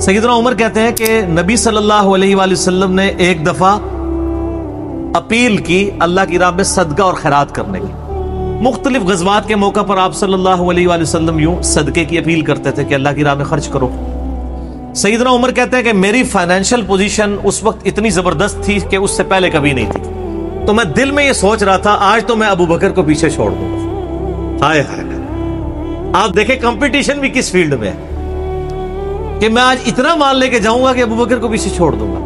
سیدنا عمر کہتے ہیں کہ نبی صلی اللہ علیہ وآلہ وسلم نے ایک دفعہ اپیل کی اللہ کی راہ میں صدقہ اور خیرات کرنے کی. مختلف غزوات کے موقع پر آپ صلی اللہ علیہ وآلہ وسلم یوں صدقے کی اپیل کرتے تھے کہ اللہ کی راہ میں خرچ کرو. سیدنا عمر کہتے ہیں کہ میری فائنینشیل پوزیشن اس وقت اتنی زبردست تھی کہ اس سے پہلے کبھی نہیں تھی. تو میں دل میں یہ سوچ رہا تھا آج تو میں ابو بکر کو پیچھے چھوڑ دوں گا. ہائے ہائے، آپ دیکھیں کمپٹیشن بھی کس فیلڈ میں ہے کہ میں آج اتنا مال لے کے جاؤں گا کہ ابو بکر کو پیچھے چھوڑ دوں گا.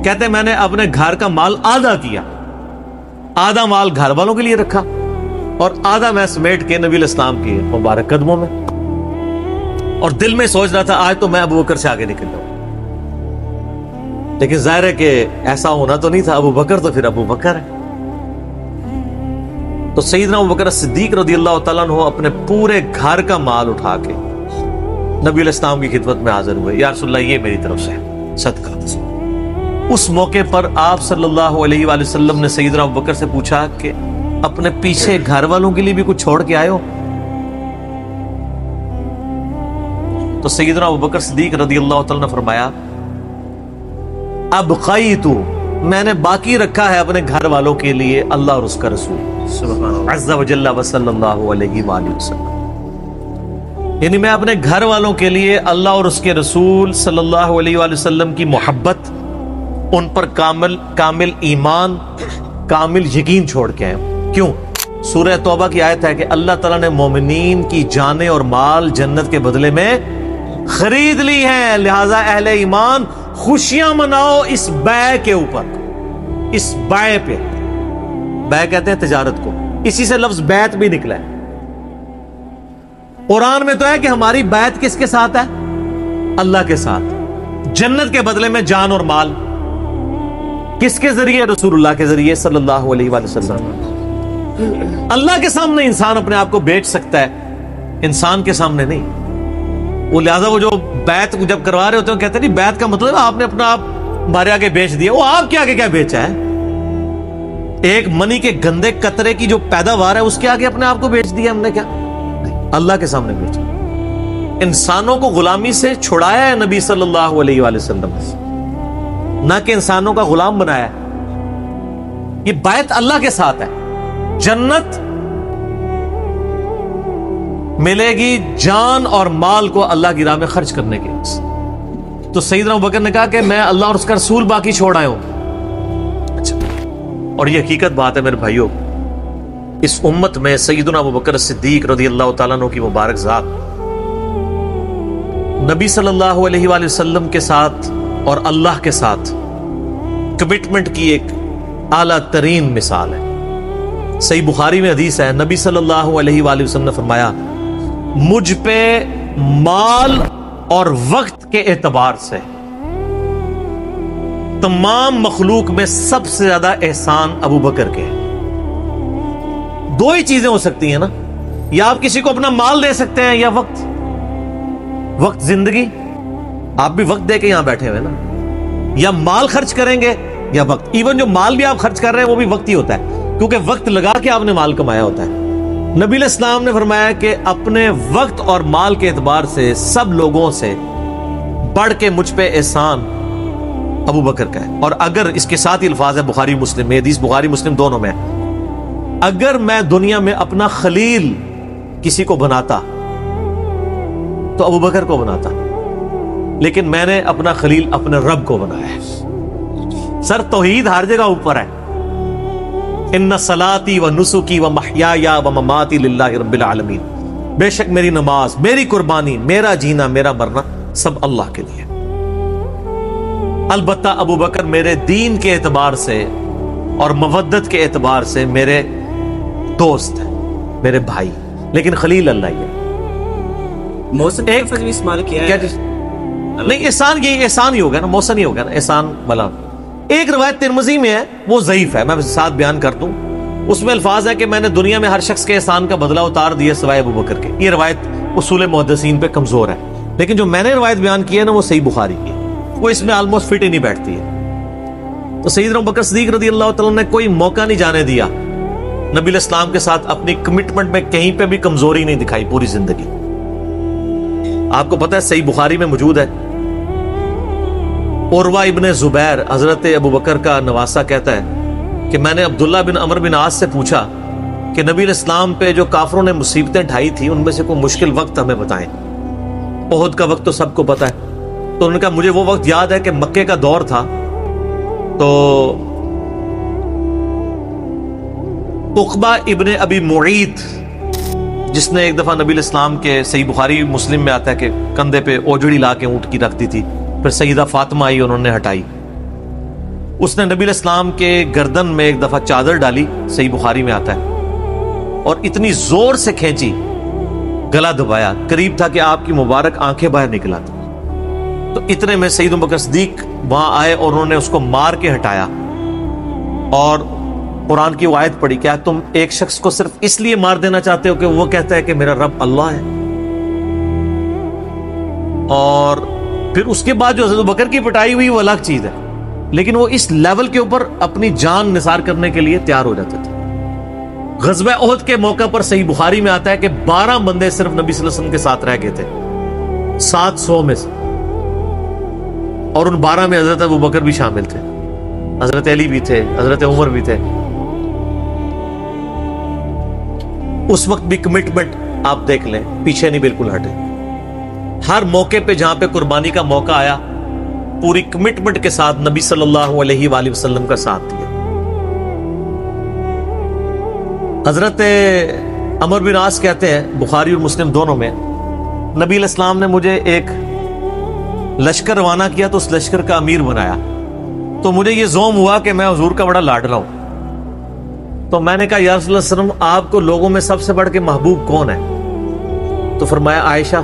کہتے ہیں میں نے اپنے گھر کا مال آدھا کیا، آدھا مال گھر والوں کے لیے رکھا اور آدھا میں سمیٹ کے نبی الاسلام کے مبارک قدموں میں، اور دل میں سوچ رہا تھا آج تو میں ابو بکر سے آگے نکل جاؤں. لیکن ظاہر ہے کہ ایسا ہونا تو نہیں تھا. ابو بکر تو پھر ابو بکر ہے. تو سیدنا ابو بکر صدیق رضی اللہ تعالیٰ عنہ اپنے پورے گھر کا مال اٹھا کے نبی علیہ السلام کی خدمت میں حاضر ہوئے. یا رسول اللہ، یہ میری طرف سے صدقہ. اس موقع پر آپ صلی اللہ علیہ وآلہ وسلم نے سیدنا ابو بکر سے پوچھا کہ اپنے پیچھے گھر والوں کے لیے بھی کچھ چھوڑ کے آئے ہو؟ تو سیدنا ابو بکر صدیق رضی اللہ تعالیٰ نے فرمایا ابقیت، میں نے باقی رکھا ہے اپنے گھر والوں کے لیے اللہ اور اس کا رسول عز وجل صلی اللہ علیہ وآلہ وسلم. یعنی میں اپنے گھر والوں کے لیے اللہ اور اس کے رسول صلی اللہ علیہ وآلہ وسلم کی محبت، ان پر کامل ایمان، کامل یقین چھوڑ کے آئے. کیوں؟ سورہ توبہ کی آیت ہے کہ اللہ تعالیٰ نے مومنین کی جانیں اور مال جنت کے بدلے میں خرید لی ہیں، لہذا اہل ایمان خوشیاں مناؤ اس بیع کے اوپر، اس بیع پہ. بیع کہتے ہیں تجارت کو، اسی سے لفظ بیعت بھی نکلا ہے. قرآن میں تو ہے کہ ہماری بیعت کس کے ساتھ ہے؟ اللہ کے ساتھ. جنت کے بدلے میں جان اور مال کس کے ذریعے؟ رسول اللہ کے ذریعے صلی اللہ علیہ وآلہ وسلم. اللہ کے سامنے انسان اپنے آپ کو بیچ سکتا ہے، انسان کے سامنے نہیں. وہ لہذا وہ جو بیعت جب کروا رہے ہوتے ہیں کہتے ہیں نہیں، بیعت کا مطلب آپ نے اپنا آپ ہمارے آگے بیچ دیا. وہ آپ کے آگے کیا بیچا ہے؟ ایک منی کے گندے قطرے کی جو پیداوار ہے اس کے آگے اپنے آپ کو بیچ دیا ہم نے. کیا اللہ کے سامنے بیچا. انسانوں کو غلامی سے چھڑایا ہے نبی صلی اللہ علیہ وآلہ وسلم، نہ کہ انسانوں کا غلام بنایا. یہ بیعت اللہ کے ساتھ ہے. جنت ملے گی جان اور مال کو اللہ کی راہ میں خرچ کرنے کے لیے. تو سیدنا ابو بکر نے کہا کہ میں اللہ اور اس کا رسول باقی چھوڑ آئے ہوں. اچھا، اور یہ حقیقت بات ہے میرے بھائیوں، اس امت میں سیدنا ابو بکر صدیق رضی اللہ تعالیٰ عنہ کی مبارک ذات نبی صلی اللہ علیہ وآلہ وسلم کے ساتھ اور اللہ کے ساتھ کمٹمنٹ کی ایک اعلیٰ ترین مثال ہے. صحیح بخاری میں حدیث ہے، نبی صلی اللہ علیہ وآلہ وسلم نے فرمایا مجھ پہ مال اور وقت کے اعتبار سے تمام مخلوق میں سب سے زیادہ احسان ابو بکر کے. دو ہی چیزیں ہو سکتی ہیں نا، یا آپ کسی کو اپنا مال دے سکتے ہیں یا وقت. وقت زندگی، آپ بھی وقت دے کے یہاں بیٹھے ہوئے نا، یا مال خرچ کریں گے یا وقت. ایون جو مال بھی آپ خرچ کر رہے ہیں وہ بھی وقت ہی ہوتا ہے، کیونکہ وقت لگا کے آپ نے مال کمایا ہوتا ہے. نبی علیہ السلام نے فرمایا کہ اپنے وقت اور مال کے اعتبار سے سب لوگوں سے بڑھ کے مجھ پہ احسان ابو بکر کا ہے. اور اگر اس کے ساتھ ہی الفاظ ہے بخاری مسلم میں، حدیث بخاری مسلم دونوں میں، اگر میں دنیا میں اپنا خلیل کسی کو بناتا تو ابو بکر کو بناتا، لیکن میں نے اپنا خلیل اپنے رب کو بنایا ہے. سر توحید ہر جگہ اوپر ہے. ان صلاتی و نسکی و محیایا و مماتی للہ رب العالمین، بے شک میری نماز، میری قربانی، میرا جینا، میرا مرنا سب اللہ کے لیے. البتہ ابو بکر میرے دین کے اعتبار سے اور مودت کے اعتبار سے میرے دوست ہیں، میرے بھائی، لیکن خلیل اللہ ہی ہے. محسن ایک فضل استعمال کیا ہے نہیں، احسان یہ احسان ہی ہوگا نا، محسن ہی ہوگا نا، احسان والا. ایک روایت ترمذی میں ہے، وہ ضعیف ہے، میں ساتھ بیان کر دوں. اس میں الفاظ ہے کہ میں نے دنیا میں ہر شخص کے احسان کا بدلہ اتار دیا سوائے ابو بکر کے. یہ روایت اصول محدثین پہ کمزور ہے، لیکن جو میں نے روایت بیان کی ہے نا وہ صحیح بخاری کی ہے، وہ اس میں آلموسٹ فٹ ہی نہیں بیٹھتی ہے. تو سیدنا ابو بکر صدیق رضی اللہ تعالیٰ نے کوئی موقع نہیں جانے دیا نبی علیہ السلام کے ساتھ اپنی کمٹمنٹ میں کہیں پہ بھی کمزوری نہیں دکھائی پوری زندگی. آپ کو پتہ ہے صحیح بخاری میں موجود ہے عروہ ابن زبیر حضرت ابو بکر کا نواسہ کہتا ہے کہ میں نے عبداللہ بن عمر بن عاص سے پوچھا کہ نبی علیہ السلام پہ جو کافروں نے مصیبتیں ڈھائی تھی ان میں سے کوئی مشکل وقت ہمیں بتائیں. احد کا وقت تو سب کو پتا ہے. تو انہوں نے کہا مجھے وہ وقت یاد ہے کہ مکے کا دور تھا, تو عقبہ ابن ابی معیط جس نے ایک دفعہ نبی علیہ السلام کے, صحیح بخاری مسلم میں آتا ہے کہ کندھے پہ اوجڑی لا کے اونٹ کی رکھ دی تھی, پھر سیدہ فاطمہ آئی انہوں نے ہٹائی. اس نے نبی علیہ السلام کے گردن میں ایک دفعہ چادر ڈالی, صحیح بخاری میں آتا ہے, اور اتنی زور سے کھینچی, گلا دبایا, قریب تھا کہ آپ کی مبارک آنکھیں باہر نکل آتی. تو اتنے میں سیدنا ابو بکر صدیق وہاں آئے اور انہوں نے اس کو مار کے ہٹایا, اور قرآن کی وہ آیت پڑھی, کیا تم ایک شخص کو صرف اس لیے مار دینا چاہتے ہو کہ وہ کہتا ہے کہ میرا رب اللہ ہے؟ اور پھر اس کے بعد جو حضرت ابو بکر کی پٹائی ہوئی وہ الگ چیز ہے, لیکن وہ اس لیول کے اوپر اپنی جان نثار کرنے کے لیے تیار ہو جاتے تھے. غزوہ احد کے موقع پر صحیح بخاری میں آتا ہے کہ 12 بندے صرف نبی صلی اللہ علیہ وسلم کے ساتھ رہ گئے تھے 700 میں سے, اور ان 12 میں حضرت ابو بکر بھی شامل تھے, حضرت علی بھی تھے, حضرت عمر بھی تھے. اس وقت بھی کمٹمنٹ آپ دیکھ لیں, پیچھے نہیں بالکل ہٹے. ہر موقع پہ جہاں پہ قربانی کا موقع آیا پوری کمٹمنٹ کے ساتھ نبی صلی اللہ علیہ وآلہ وسلم کا ساتھ دیا. حضرت عمر بن عاص کہتے ہیں بخاری اور مسلم دونوں میں, نبی علیہ السلام نے مجھے ایک لشکر روانہ کیا تو اس لشکر کا امیر بنایا, تو مجھے یہ زوم ہوا کہ میں حضور کا بڑا لاڈلا ہوں. تو میں نے کہا یا رسول اللہ صلی اللہ علیہ وسلم آپ کو لوگوں میں سب سے بڑھ کے محبوب کون ہے؟ تو فرمایا عائشہ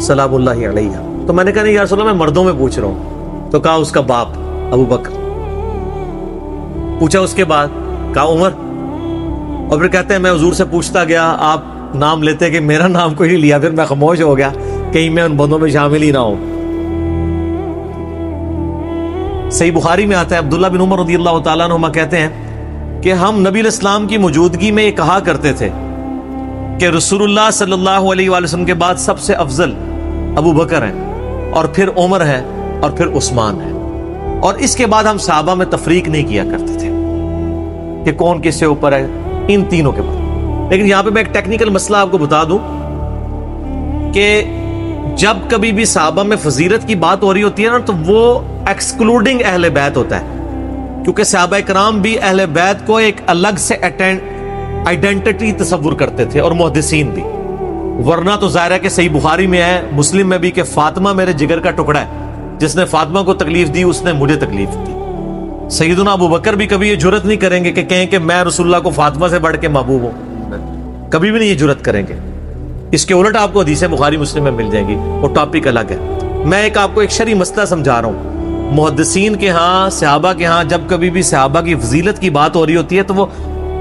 سلام اللہ علیہ. تو میں نے کہا نہیں یا رسول اللہ میں مردوں میں پوچھ رہا ہوں. تو کہا اس کا باپ ابو بکر. پوچھا اس کے بعد, کہا عمر. اور پھر کہتے ہیں میں حضور سے پوچھتا گیا, آپ نام لیتے کہ میرا نام کوئی نہیں لیا, پھر میں خاموش ہو گیا کہیں میں ان بندوں میں شامل ہی نہ ہوں. صحیح بخاری میں آتا ہے عبداللہ بن عمر رضی اللہ تعالیٰ عنہما کہتے ہیں کہ ہم نبی علیہ السلام کی موجودگی میں یہ کہا کرتے تھے کہ رسول اللہ صلی اللہ علیہ وآلہ وسلم کے بعد سب سے افضل ابو بکر ہیں, اور پھر عمر ہے, اور پھر عثمان ہے. اور اس کے بعد ہم صحابہ میں تفریق نہیں کیا کرتے تھے کہ کون کس سے اوپر ہے, ان تینوں کے بعد. لیکن یہاں پہ میں ایک ٹیکنیکل مسئلہ آپ کو بتا دوں کہ جب کبھی بھی صحابہ میں فضیلت کی بات ہو رہی ہوتی ہے نا, تو وہ ایکسکلوڈنگ اہل بیت ہوتا ہے, کیونکہ صحابہ کرام بھی اہل بیت کو ایک الگ سے آئیڈینٹی تصور کرتے تھے, اور محدثین بھی. ورنہ تو ظاہر ہے کہ صحیح بخاری میں ہے, مسلم میں بھی, کہ فاطمہ میرے جگر کا ٹکڑا ہے, جس نے فاطمہ کو تکلیف دی اس نے مجھے تکلیف دی. سیدنا ابو بکر بھی کبھی یہ جرت نہیں کریں گے کہ کہیں کہ میں رسول اللہ کو فاطمہ سے بڑھ کے محبوب ہوں, کبھی بھی نہیں یہ جرت کریں گے. اس کے الٹ آپ کو حدیثیں بخاری مسلم میں مل جائیں گی, وہ ٹاپک الگ ہے. میں ایک آپ کو ایک شرعی مسئلہ سمجھا رہا ہوں. محدثین کے ہاں, صحابہ کے ہاں جب کبھی بھی صحابہ کی فضیلت کی بات ہو رہی ہوتی ہے تو وہ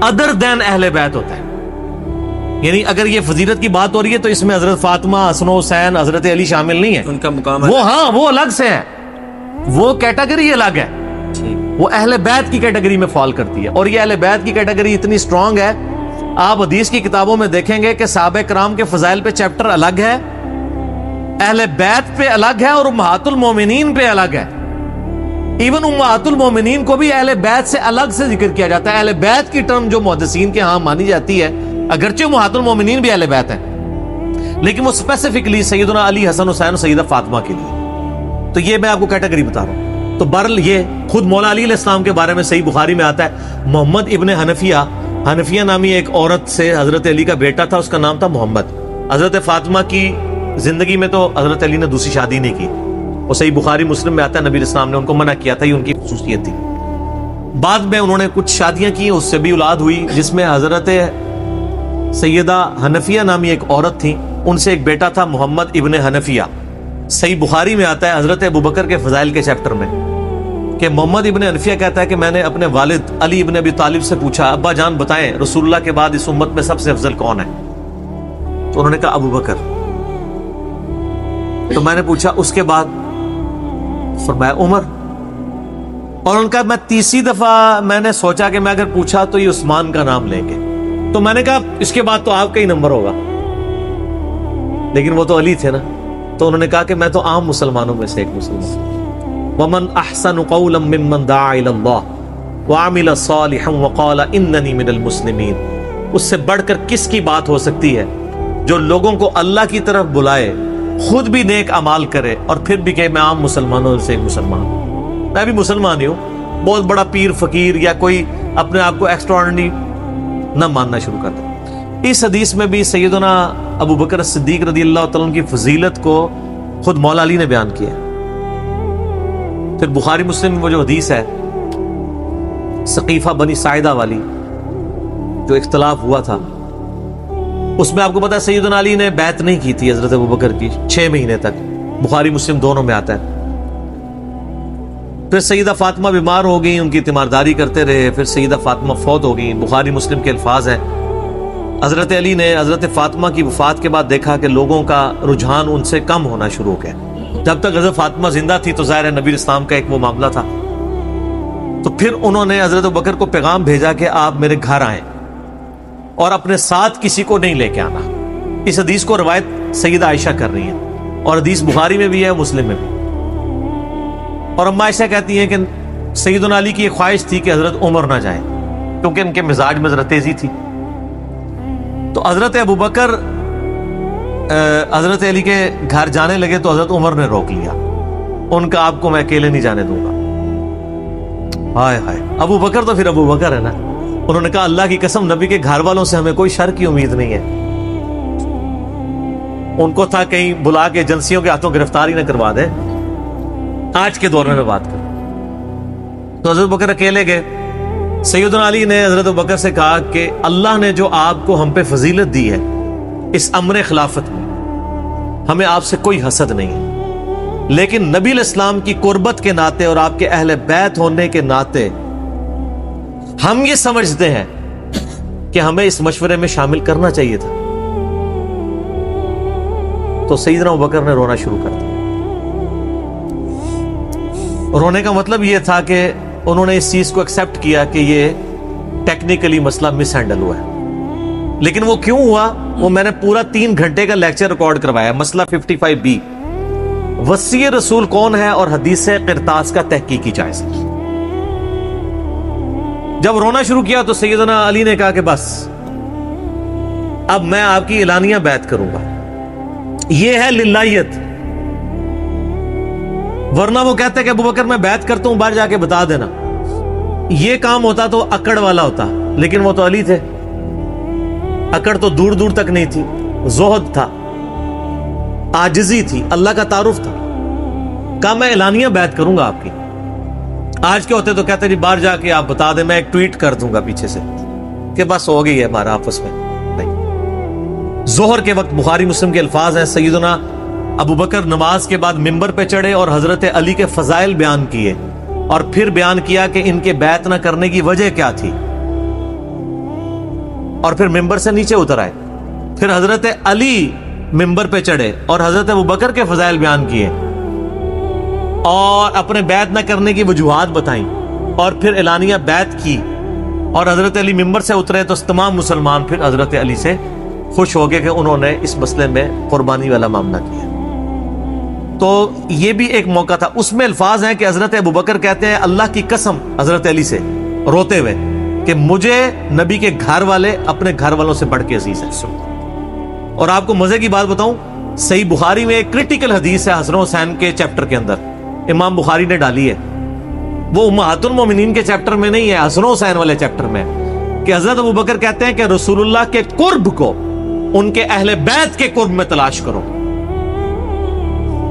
ادر دین اہل بیت ہوتا ہے. یعنی اگر یہ فضیلت کی بات ہو رہی ہے تو اس میں حضرت فاطمہ, حسن و حسین, حضرت علی شامل نہیں ہے, ان کا مقام وہ ہاں وہ الگ سے ہے, وہ کیٹیگری الگ ہے, وہ اہل بیت کی کیٹیگری میں فال کرتی ہے. اور یہ اہل بیت کی کیٹیگری اتنی سٹرونگ ہے, آپ حدیث کی کتابوں میں دیکھیں گے کہ صحابہ کرام کے فضائل پہ چیپٹر الگ ہے, اہل بیت پہ الگ ہے, اور امہات المومنین پہ الگ ہے. ایون امہات المومنین کو بھی اہل بیت سے الگ سے ذکر کیا جاتا ہے. اہل بیت کی ٹرم جو محدثین کے ہاں مانی جاتی ہے, اگرچہ امہات المومنین بھی اہل بیت ہیں, لیکن وہ اسپیسیفکلی سیدنا علی, حسن حسین اور سیدہ فاطمہ کے لیے. تو یہ میں آپ کو کیٹیگری بتا رہا ہوں. تو بہرحال یہ خود مولا علی علیہ السلام کے بارے میں صحیح بخاری میں آتا ہے, محمد ابن حنفیہ نامی ایک عورت سے حضرت علی کا بیٹا تھا, اس کا نام تھا محمد. حضرت فاطمہ کی زندگی میں تو حضرت علی نے دوسری شادی نہیں کی, وہ صحیح بخاری مسلم میں آتا ہے نبی علیہ السلام نے ان کو منع کیا تھا, یہ ان کی خصوصیت تھی. بعد میں انہوں نے کچھ شادیاں کی, اس سے بھی اولاد ہوئی, جس میں حضرت سیدہ حنفیہ نامی ایک عورت تھی, ان سے ایک بیٹا تھا محمد ابن حنفیہ. صحیح بخاری میں آتا ہے حضرت ابو بکر کے فضائل کے چیپٹر میں کہ محمد ابن حنفیہ کہتا ہے کہ میں نے اپنے والد علی ابن ابی طالب سے پوچھا, ابا جان بتائیں رسول اللہ کے بعد اس امت میں سب سے افضل کون ہے؟ تو انہوں نے کہا ابو بکر. تو میں نے پوچھا اس کے بعد؟ فرمایا عمر. اور ان کا میں تیسری دفعہ میں نے سوچا کہ میں اگر پوچھا تو یہ عثمان کا نام لیں گے, تو میں نے کہا اس کے بعد تو آپ کا ہی نمبر ہوگا, لیکن وہ تو علی تھے نا. تو تو انہوں نے کہا کہ میں تو عام مسلمانوں میں سے ایک مسلمان ہوں۔ وَمَنْ أَحْسَنُ قَوْلًا مِّمَّنْ دَعَا إِلَى اللَّهِ وَعَمِلَ صَالِحًا وَقَالَ إِنَّنِي مِنَ الْمُسْلِمِينَ، اس سے بڑھ کر کس کی بات ہو سکتی ہے جو لوگوں کو اللہ کی طرف بلائے، خود بھی نیک اعمال کرے اور پھر بھی کہ میں عام مسلمانوں سے ایک مسلمان ہوں، میں بھی مسلمان ہی ہوں، بہت بڑا پیر فقیر یا کوئی اپنے آپ کو ایکسٹراڈنری نہ ماننا شروع کر دے۔ اس حدیث میں بھی سیدنا ابو بکر صدیق رضی اللہ تعالیٰ عنہ کی فضیلت کو خود مولا علی نے بیان کیا۔ پھر بخاری مسلم میں وہ جو حدیث ہے سقیفہ بنی ساعدہ والی جو اختلاف ہوا تھا، اس میں آپ کو پتا ہے سیدنا علی نے بیعت نہیں کی تھی حضرت ابو بکر کی 6 مہینے تک، بخاری مسلم دونوں میں آتا ہے۔ پھر سیدہ فاطمہ بیمار ہو گئی، ان کی تیمارداری کرتے رہے، پھر سیدہ فاطمہ فوت ہو گئی۔ بخاری مسلم کے الفاظ ہیں حضرت علی نے حضرت فاطمہ کی وفات کے بعد دیکھا کہ لوگوں کا رجحان ان سے کم ہونا شروع ہو گیا۔ جب تک حضرت فاطمہ زندہ تھی تو ظاہر ہے نبی اسلام کا ایک وہ معاملہ تھا، تو پھر انہوں نے حضرت ابوبکر کو پیغام بھیجا کہ آپ میرے گھر آئیں اور اپنے ساتھ کسی کو نہیں لے کے آنا۔ اس حدیث کو روایت سیدہ عائشہ کر رہی ہیں اور حدیث بخاری میں بھی ہے، مسلم میں بھی۔ اور اما عائشہ کہتی ہیں کہ سیدنا علی کی یہ خواہش تھی کہ حضرت عمر نہ جائیں کیونکہ ان کے مزاج میں ذرا تیزی تھی۔ تو حضرت ابوبکر حضرت علی کے گھر جانے لگے تو حضرت عمر نے روک لیا، ان کا آپ کو میں اکیلے نہیں جانے دوں گا۔ ہائے ہائے، ابو بکر تو پھر ابو بکر ہے نا، انہوں نے کہا اللہ کی قسم نبی کے گھر والوں سے ہمیں کوئی شر کی امید نہیں ہے۔ ان کو تھا کہیں بلا کے ایجنسیوں کے ہاتھوں گرفتاری نہ کروا دیں، آج کے دور میں بات کروں۔ تو حضرت بکر اکیلے گئے۔ سیدنا علی نے حضرت بکر سے کہا کہ اللہ نے جو آپ کو ہم پہ فضیلت دی ہے اس امر خلافت میں، ہمیں آپ سے کوئی حسد نہیں ہے، لیکن نبی الاسلام کی قربت کے ناطے اور آپ کے اہل بیت ہونے کے ناطے ہم یہ سمجھتے ہیں کہ ہمیں اس مشورے میں شامل کرنا چاہیے تھا۔ تو سیدنا ابوبکر نے رونا شروع کر دیا۔ رونے کا مطلب یہ تھا کہ انہوں نے اس چیز کو ایکسپٹ کیا کہ یہ ٹیکنیکلی مسئلہ مس ہینڈل ہوا ہے، لیکن وہ کیوں ہوا وہ میں نے پورا 3 گھنٹے کا لیکچر ریکارڈ کروایا۔ مسئلہ 55B، وصی رسول کون ہے اور حدیث قرطاس کا تحقیقی جائزہ۔ جب رونا شروع کیا تو سیدنا علی نے کہا کہ بس اب میں آپ کی اعلانیہ بیعت کروں گا، یہ ہے للہیت، ورنہ وہ کہتے کہ ابوبکر میں بیعت کرتا ہوں باہر جا کے بتا دینا، یہ کام ہوتا تو اکڑ والا ہوتا، لیکن وہ تو علی تھے، اکڑ تو دور دور تک نہیں تھی، زہد تھا، عاجزی تھی، اللہ کا تعارف تھا۔ کہا میں اعلانیہ بیعت کروں گا آپ کی۔ آج کے ہوتے تو کہتے جی باہر جا کے آپ بتا دیں، میں ایک ٹویٹ کر دوں گا پیچھے سے کہ بس ہو گئی ہے ہمارا آپس میں۔ نہیں، ظہر کے وقت بخاری مسلم کے الفاظ ہیں سیدنا ابوبکر نماز کے بعد ممبر پہ چڑھے اور حضرت علی کے فضائل بیان کیے اور پھر بیان کیا کہ ان کے بیعت نہ کرنے کی وجہ کیا تھی، اور پھر ممبر سے نیچے اتر آئے۔ پھر حضرت علی ممبر پہ چڑھے اور حضرت ابوبکر کے فضائل بیان کیے اور اپنے بیعت نہ کرنے کی وجوہات بتائیں، اور پھر اعلانیہ بیعت کی، اور حضرت علی ممبر سے اترے تو تمام مسلمان پھر حضرت علی سے خوش ہو گئے کہ انہوں نے اس مسئلے میں قربانی والا معاملہ کیا۔ تو یہ بھی ایک موقع تھا۔ اس میں الفاظ ہیں کہ حضرت ابوبکر کہتے ہیں اللہ کی قسم حضرت علی سے روتے ہوئے کہ مجھے نبی کے گھر والے اپنے گھر والوں سے بڑھ کے عزیز ہیں۔ اور آپ کو مزے کی بات بتاؤں، صحیح بخاری میں ایک کرٹیکل حدیث ہے حسن حسین کے چیپٹر کے اندر، امام بخاری نے ڈالی ہے، وہ امہات المومنین کے چیپٹر میں نہیں ہے، حسن حسین والے چیپٹر میں، کہ حضرت ابوبکر کہتے ہیں کہ رسول اللہ کے قرب کو ان کے اہل بیت کے قرب میں تلاش کرو۔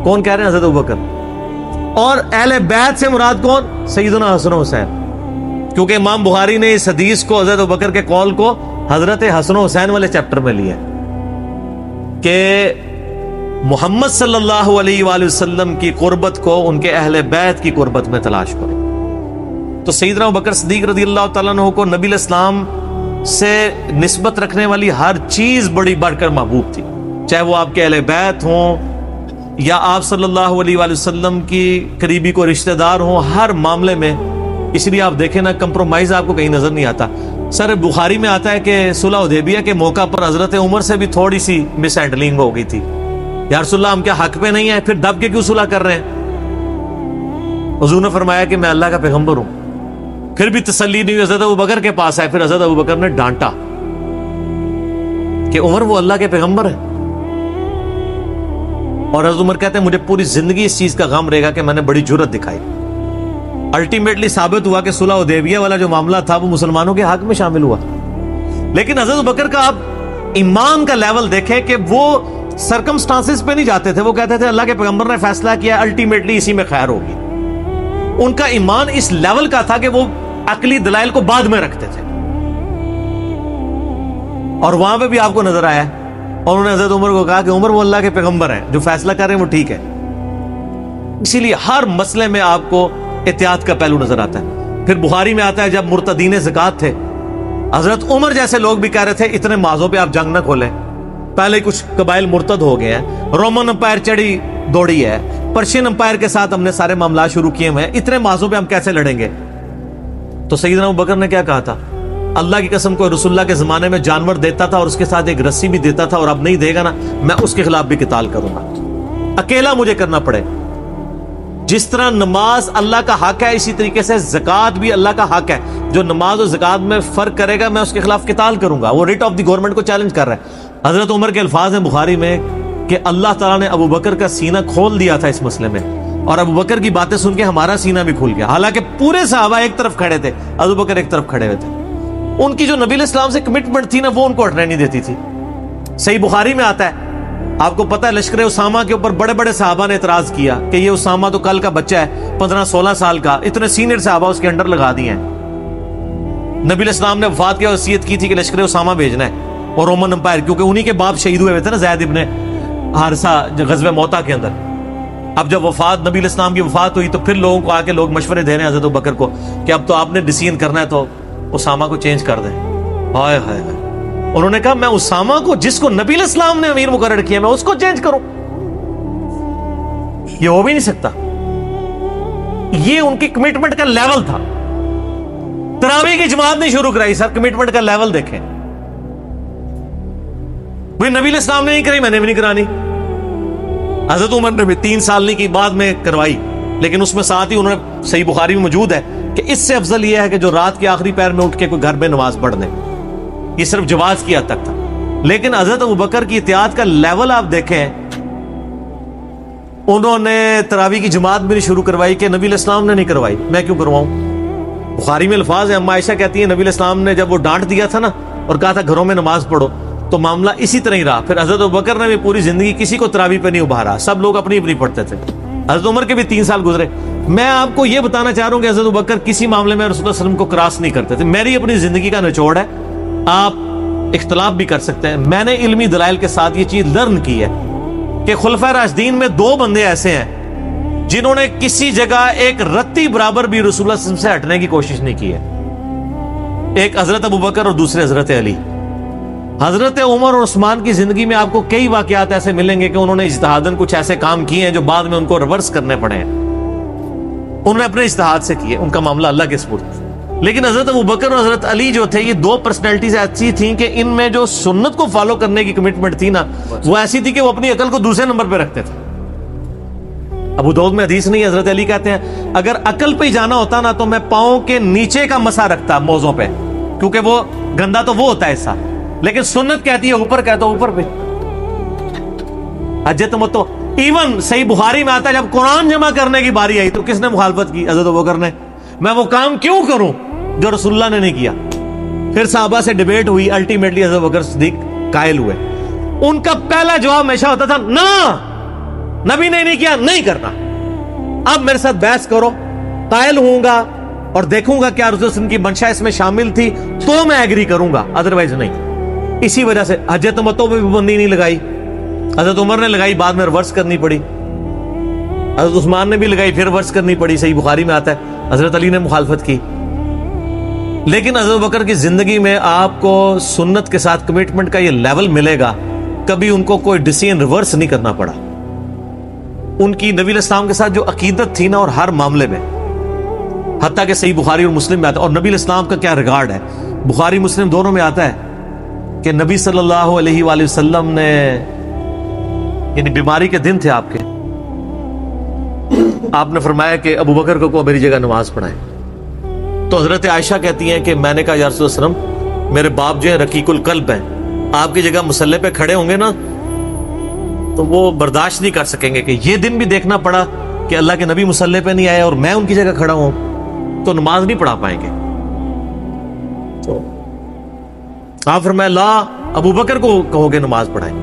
کون کہہ رہے ہیں؟ حضرت ابوبکر۔ اور اہل بیت سے مراد کون؟ سیدنا حسن حسین، کیونکہ امام بخاری نے اس حدیث کو حضرت ابوبکر کے قول کو حضرت حسن حسین والے چیپٹر میں لیا کہ محمد صلی اللہ علیہ وآلہ وسلم کی قربت کو ان کے اہل بیت کی قربت میں تلاش کرو۔ تو سیدنا ابوبکر صدیق رضی اللہ تعالیٰ عنہ کو نبی الاسلام سے نسبت رکھنے والی ہر چیز بڑی بڑھ کر محبوب تھی، چاہے وہ آپ کے اہل بیت ہوں یا آپ صلی اللہ علیہ وآلہ وسلم کی قریبی کو رشتہ دار ہوں، ہر معاملے میں۔ اس لیے آپ دیکھیں نا، کمپرومائز آپ کو کہیں نظر نہیں آتا۔ سر بخاری میں آتا ہے کہ صلح حدیبیہ کے موقع پر حضرت عمر سے بھی تھوڑی سی مس ہینڈلنگ ہو گئی تھی، یا رسول اللہ ہم کیا حق پہ نہیں ہیں؟ پھر دب کے کیوں صلح کر رہے ہیں؟ حضور نے فرمایا کہ میں اللہ کا پیغمبر ہوں. پھر بھی تسلی نہیں ہوئی، حضرت ابوبکر کے پاس آئے. پھر حضرت ابوبکر نے ڈانٹا کہ عمر وہ اللہ کے پیغمبر ہے. اور حضرت عمر کہتے ہیں مجھے پوری زندگی اس چیز کا غم رہے گا کہ میں نے بڑی جرأت دکھائی. الٹیمیٹلی ثابت ہوا کہ صلح حدیبیہ والا جو معاملہ تھا وہ مسلمانوں کے حق میں شامل ہوا. لیکن حضرت ابوبکر کا آپ ایمان کا لیول دیکھیں کہ وہ سرکمسٹانسز پہ نہیں جاتے تھے. وہ کہتے تھے اللہ کے پیغمبر نے فیصلہ کیا، الٹیمیٹلی اسی میں خیر ہوگی. ان کا ایمان اس لیول کا تھا کہ وہ عقلی دلائل کو بعد میں رکھتے تھے. اور وہاں پہ بھی آپ کو نظر آیا اور انہوں نے حضرت عمر کو کہا کہ عمر وہ اللہ کے پیغمبر ہیں، جو فیصلہ کر رہے ہیں وہ ٹھیک ہے. اسی لیے ہر مسئلے میں آپ کو احتیاط کا پہلو نظر آتا ہے. پھر بخاری میں آتا ہے جب مرتدین زکات تھے، حضرت عمر جیسے لوگ بھی کہہ رہے تھے اتنے مازوں پہ آپ جنگ نہ کھولیں، پہلے کچھ قبائل مرتد ہو گئے ہیں، رومن امپائر چڑھی دوڑی ہے، پرشین امپائر کے ساتھ ہم نے سارے معاملات شروع کیے ہوئے ہیں، اتنے مازوں پہ ہم کیسے لڑیں گے؟ تو سیدنا ابوبکر نے کیا کہا تھا؟ اللہ کی قسم کو رسول اللہ کے زمانے میں جانور دیتا تھا اور اس کے ساتھ ایک رسی بھی دیتا تھا، اور اب نہیں دے گا نا میں اس کے خلاف بھی قتال کروں گا، اکیلا مجھے کرنا پڑے. جس طرح نماز اللہ کا حق ہے اسی طریقے سے زکات بھی اللہ کا حق ہے. جو نماز اور زکات میں فرق کرے گا میں اس کے خلاف قتال کروں گا. وہ ریٹ آف دی گورنمنٹ کو چیلنج کر رہا ہے. حضرت عمر کے الفاظ ہیں بخاری میں کہ اللہ تعالیٰ نے ابوبکر کا سینہ کھول دیا تھا اس مسئلے میں، اور ابوبکر کی باتیں سن کے ہمارا سینہ بھی کھل گیا. حالانکہ پورے صحابہ ایک طرف کھڑے تھے، ابوبکر ایک طرف کھڑے ہوئے تھے. ان کی جو نبی علیہ السلام سے کمٹمنٹ تھی نا وہ ان کو ہٹنے نہیں دیتی تھی. صحیح بخاری میں آتا ہے، آپ کو پتہ ہے لشکر اسامہ کے اوپر بڑے بڑے صحابہ نے اعتراض کیا کہ یہ اسامہ تو کل کا بچہ ہے 15-16 سال کا، اتنے سینئر صحابہ اس کے انڈر لگا دیے ہیں. نبی علیہ السلام نے وفات کی وصیت کی تھی کہ لشکر اسامہ بھیجنا ہے اور رومن امپائر، کیونکہ انہی کے باپ شہید ہوئے تھے نا زید ابن حارثہ غزوہ موتا کے اندر. اب جب وفات نبی علیہ السلام کی وفات ہوئی تو پھر لوگوں کو آ کے لوگ مشورے دے رہے ہیں حضرت ابوبکر کو کہ اب تو آپ نے ڈیسیژن کرنا ہے تو اسامہ کو چینج کر دیں. ہائے ہائے ہائے، انہوں نے کہا میں اسامہ کو جس کو نبی علیہ السلام نے امیر مقرر کیا میں اس کو چینج کروں؟ یہ ہو بھی نہیں سکتا. یہ ان کی کمٹمنٹ کا لیول تھا. تراویح کی جماعت نہیں شروع کرائی سر، کمٹمنٹ کا لیول دیکھیں. نبی علیہ السلام نے نہیں کرائی، میں نے بھی نہیں کرانی. حضرت عمر نے بھی 3 سال نہیں کی، بعد میں کروائی. لیکن اس میں ساتھ ہی انہوں نے، صحیح بخاری میں موجود ہے کہ اس سے افضل یہ ہے کہ جو رات کے آخری پہر میں اٹھ کے کوئی گھر میں نماز پڑھ دے. یہ صرف جواز کی حد تک تھا. لیکن حضرت ابوبکر کی اطاعت کا لیول آپ دیکھیں، انہوں نے تراویح کی جماعت بھی نہیں شروع کروائی کہ نبی علیہ السلام نے نہیں کروائی، میں کیوں کرواؤں؟ بخاری میں الفاظ ہیں، اما عائشہ کہتی ہیں نبی علیہ السلام نے جب وہ ڈانٹ دیا تھا نا اور کہا تھا گھروں میں نماز پڑھو تو معاملہ اسی طرح ہی رہا. پھر حضرت ابوبکر نے بھی پوری زندگی کسی کو تراویح پہ نہیں ابھارا، سب لوگ اپنی اپنی پڑھتے تھے. حضرت عمر کے بھی 3 سال گزرے. میں آپ کو یہ بتانا چاہ رہا ہوں کہ حضرت ابوبکر کسی معاملے میں رسول اللہ صلی اللہ علیہ وسلم کو کراس نہیں کرتے تھے. میری اپنی زندگی کا نچوڑ ہے، آپ اختلاف بھی کر سکتے ہیں. میں نے علمی دلائل کے ساتھ یہ چیز لرن کی ہے کہ خلفائے راشدین میں 2 بندے ایسے ہیں جنہوں نے کسی جگہ ایک رتی برابر بھی رسول اللہ صلی اللہ علیہ وسلم سے ہٹنے کی کوشش نہیں کی ہے. ایک حضرت ابوبکر اور دوسرے حضرت علی. حضرت عمر اور عثمان کی زندگی میں آپ کو کئی واقعات ایسے ملیں گے کہ انہوں نے اجتہاداً کچھ ایسے کام کیے ہیں جو بعد میں ان کو ریورس کرنے پڑے ہیں. انہوں نے اپنے اجتہاد سے کیے، ان کا معاملہ اللہ کے سپرد. لیکن حضرت ابوبکر اور حضرت علی جو تھے یہ 2 پرسنالٹیز ایسی تھیں کہ ان میں جو سنت کو فالو کرنے کی کمٹمنٹ تھی نا وہ ایسی تھی کہ وہ اپنی عقل کو دوسرے نمبر پہ رکھتے تھے. ابو داؤد میں حدیث نہیں، حضرت علی کہتے ہیں اگر عقل پہ ہی جانا ہوتا نا تو میں پاؤں کے نیچے کا مسا رکھتا موزوں پہ، کیونکہ وہ گندا تو وہ ہوتا ہے ایسا. لیکن سنت کہتی ہے اوپر، کہتا اوپر پہ. حجت متو ایون صحیح بخاری میں آتا ہے جب قرآن جمع کرنے کی باری آئی تو کس نے مخالفت کی؟ حضرت ابوبکر نے. میں وہ کام کیوں کروں جو رسول اللہ نے نہیں کیا؟ پھر صحابہ سے ڈیبیٹ ہوئی، الٹیمیٹلی حضرت ابوبکر صدیق قائل ہوئے. ان کا پہلا جواب ہمیشہ ہوتا تھا نہ، نبی نے نہیں کیا، نہیں کرنا. اب میرے ساتھ بحث کرو، قائل ہوں گا اور دیکھوں گا کیا رسول اللہ کی منشا اس میں شامل تھی تو میں ایگری کروں گا، ادروائز نہیں. اسی وجہ سے حجت متو پہ پابندی نہیں لگائی. حضرت عمر نے لگائی، بعد میں ریورس کرنی پڑی. حضرت عثمان نے بھی لگائی، پھر ریورس کرنی پڑی. صحیح بخاری میں آتا ہے حضرت علی نے مخالفت کی. لیکن حضرت بکر کی زندگی میں آپ کو سنت کے ساتھ کمٹمنٹ کا یہ لیول ملے گا، کبھی ان کو کوئی ڈیسیژن ریورس نہیں کرنا پڑا. ان کی نبی علیہ السلام کے ساتھ جو عقیدت تھی نا اور ہر معاملے میں، حتیٰ کہ صحیح بخاری اور مسلم میں آتا ہے. اور نبی علیہ السلام کا کیا ریگارڈ ہے، بخاری مسلم دونوں میں آتا ہے کہ نبی صلی اللہ علیہ وآلہ وسلم نے یعنی بیماری کے دن تھے آپ کے، آپ نے فرمایا کہ ابو بکر کو میری جگہ نماز پڑھائیں. تو حضرت عائشہ کہتی ہیں کہ میں نے کہا یا رسول اللہ صلی اللہ علیہ وسلم میرے باپ جو ہیں رقیق القلب ہیں، آپ کی جگہ مصلی پہ کھڑے ہوں گے نا تو وہ برداشت نہیں کر سکیں گے کہ یہ دن بھی دیکھنا پڑا کہ اللہ کے نبی مصلی پہ نہیں آئے اور میں ان کی جگہ کھڑا ہوں، تو نماز نہیں پڑھا پائیں گے. تو آپ فرمایا لا، ابو بکر کو کہو گے نماز پڑھائیں.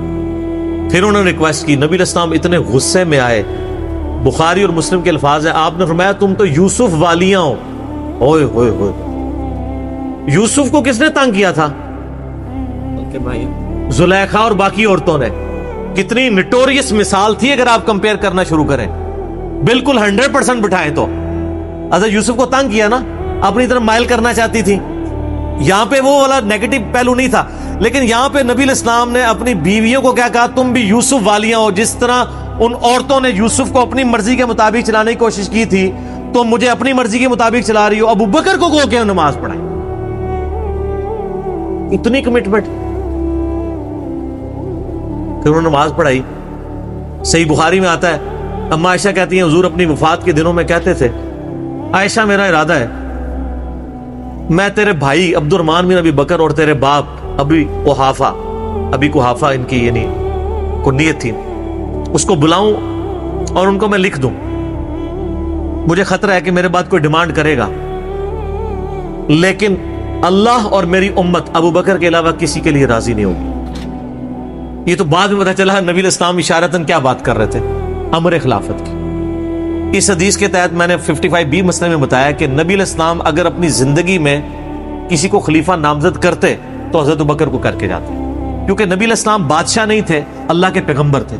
پھر انہوں نے ریکویسٹ کی، نبی علیہ السلام اتنے غصے میں آئے. بخاری اور مسلم کے الفاظ ہیں، آپ نے فرمایا تم تو یوسف والیاں ہو. اوئے ہوئے ہوئے، یوسف کو کس نے تنگ کیا تھا؟ زلیخا اور باقی عورتوں نے. کتنی نٹوریس مثال تھی اگر آپ کمپیئر کرنا شروع کریں. بالکل 100% بٹھائیں تو حضرت یوسف کو تنگ کیا نا، اپنی طرف مائل کرنا چاہتی تھی. یہاں پہ وہ والا نیگیٹو پہلو نہیں تھا، لیکن یہاں پہ نبی علیہ السلام نے اپنی بیویوں کو کیا کہا؟ تم بھی یوسف والیاں ہو. جس طرح ان عورتوں نے یوسف کو اپنی مرضی کے مطابق چلانے کی کوشش کی تھی، تو مجھے اپنی مرضی کے مطابق چلا رہی ہو. ابو بکر کو کہو کہ نماز پڑھائیں. اتنی کمٹمنٹ کہ انہوں نے نماز پڑھائی. صحیح بخاری میں آتا ہے، اما عائشہ کہتی ہیں حضور اپنی وفات کے دنوں میں کہتے تھے عائشہ میرا ارادہ ہے میں تیرے بھائی عبد الرحمن بن ابی بکر اور تیرے باپ ابی قحافہ ان کی یعنی کنیت تھی، اس کو بلاؤں اور ان کو میں لکھ دوں. مجھے خطرہ ہے کہ میرے بعد کوئی ڈیمانڈ کرے گا، لیکن اللہ اور میری امت ابو بکر کے علاوہ کسی کے لیے راضی نہیں ہوگی. یہ تو بعد میں پتہ چلا نبی علیہ السلام اشارتاً کیا بات کر رہے تھے؟ امر خلافت کی. اس حدیث کے تحت میں نے 55B مسئلے میں بتایا کہ نبی علیہ السلام اگر اپنی زندگی میں کسی کو خلیفہ نامزد کرتے تو حضرت ابو بکر کو کر کے جاتے، کیونکہ نبی علیہ السلام بادشاہ نہیں تھے، اللہ کے پیغمبر تھے.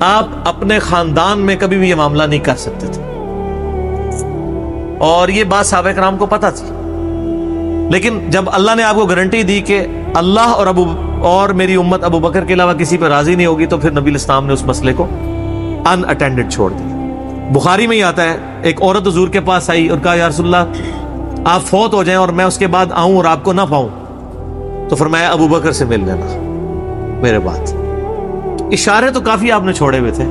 آپ اپنے خاندان میں کبھی بھی یہ معاملہ نہیں کر سکتے تھے، اور یہ بات صحابہ کرام کو پتہ تھی. لیکن جب اللہ نے آپ کو گارنٹی دی کہ اللہ اور میری امت ابو بکر کے علاوہ کسی پہ راضی نہیں ہوگی، تو پھر نبی علیہ السلام نے اس مسئلے کو ان اٹینڈڈ چھوڑ دیا. بخاری میں ہی آتا ہے، ایک عورت حضور کے پاس آئی اور کہا یا رسول اللہ آپ فوت ہو جائیں اور میں اس کے بعد آؤں اور آپ کو نہ پاؤں، تو فرمایا ابو بکر سے مل لینا میرے بعد. اشارے تو کافی آپ نے چھوڑے ہوئے تھے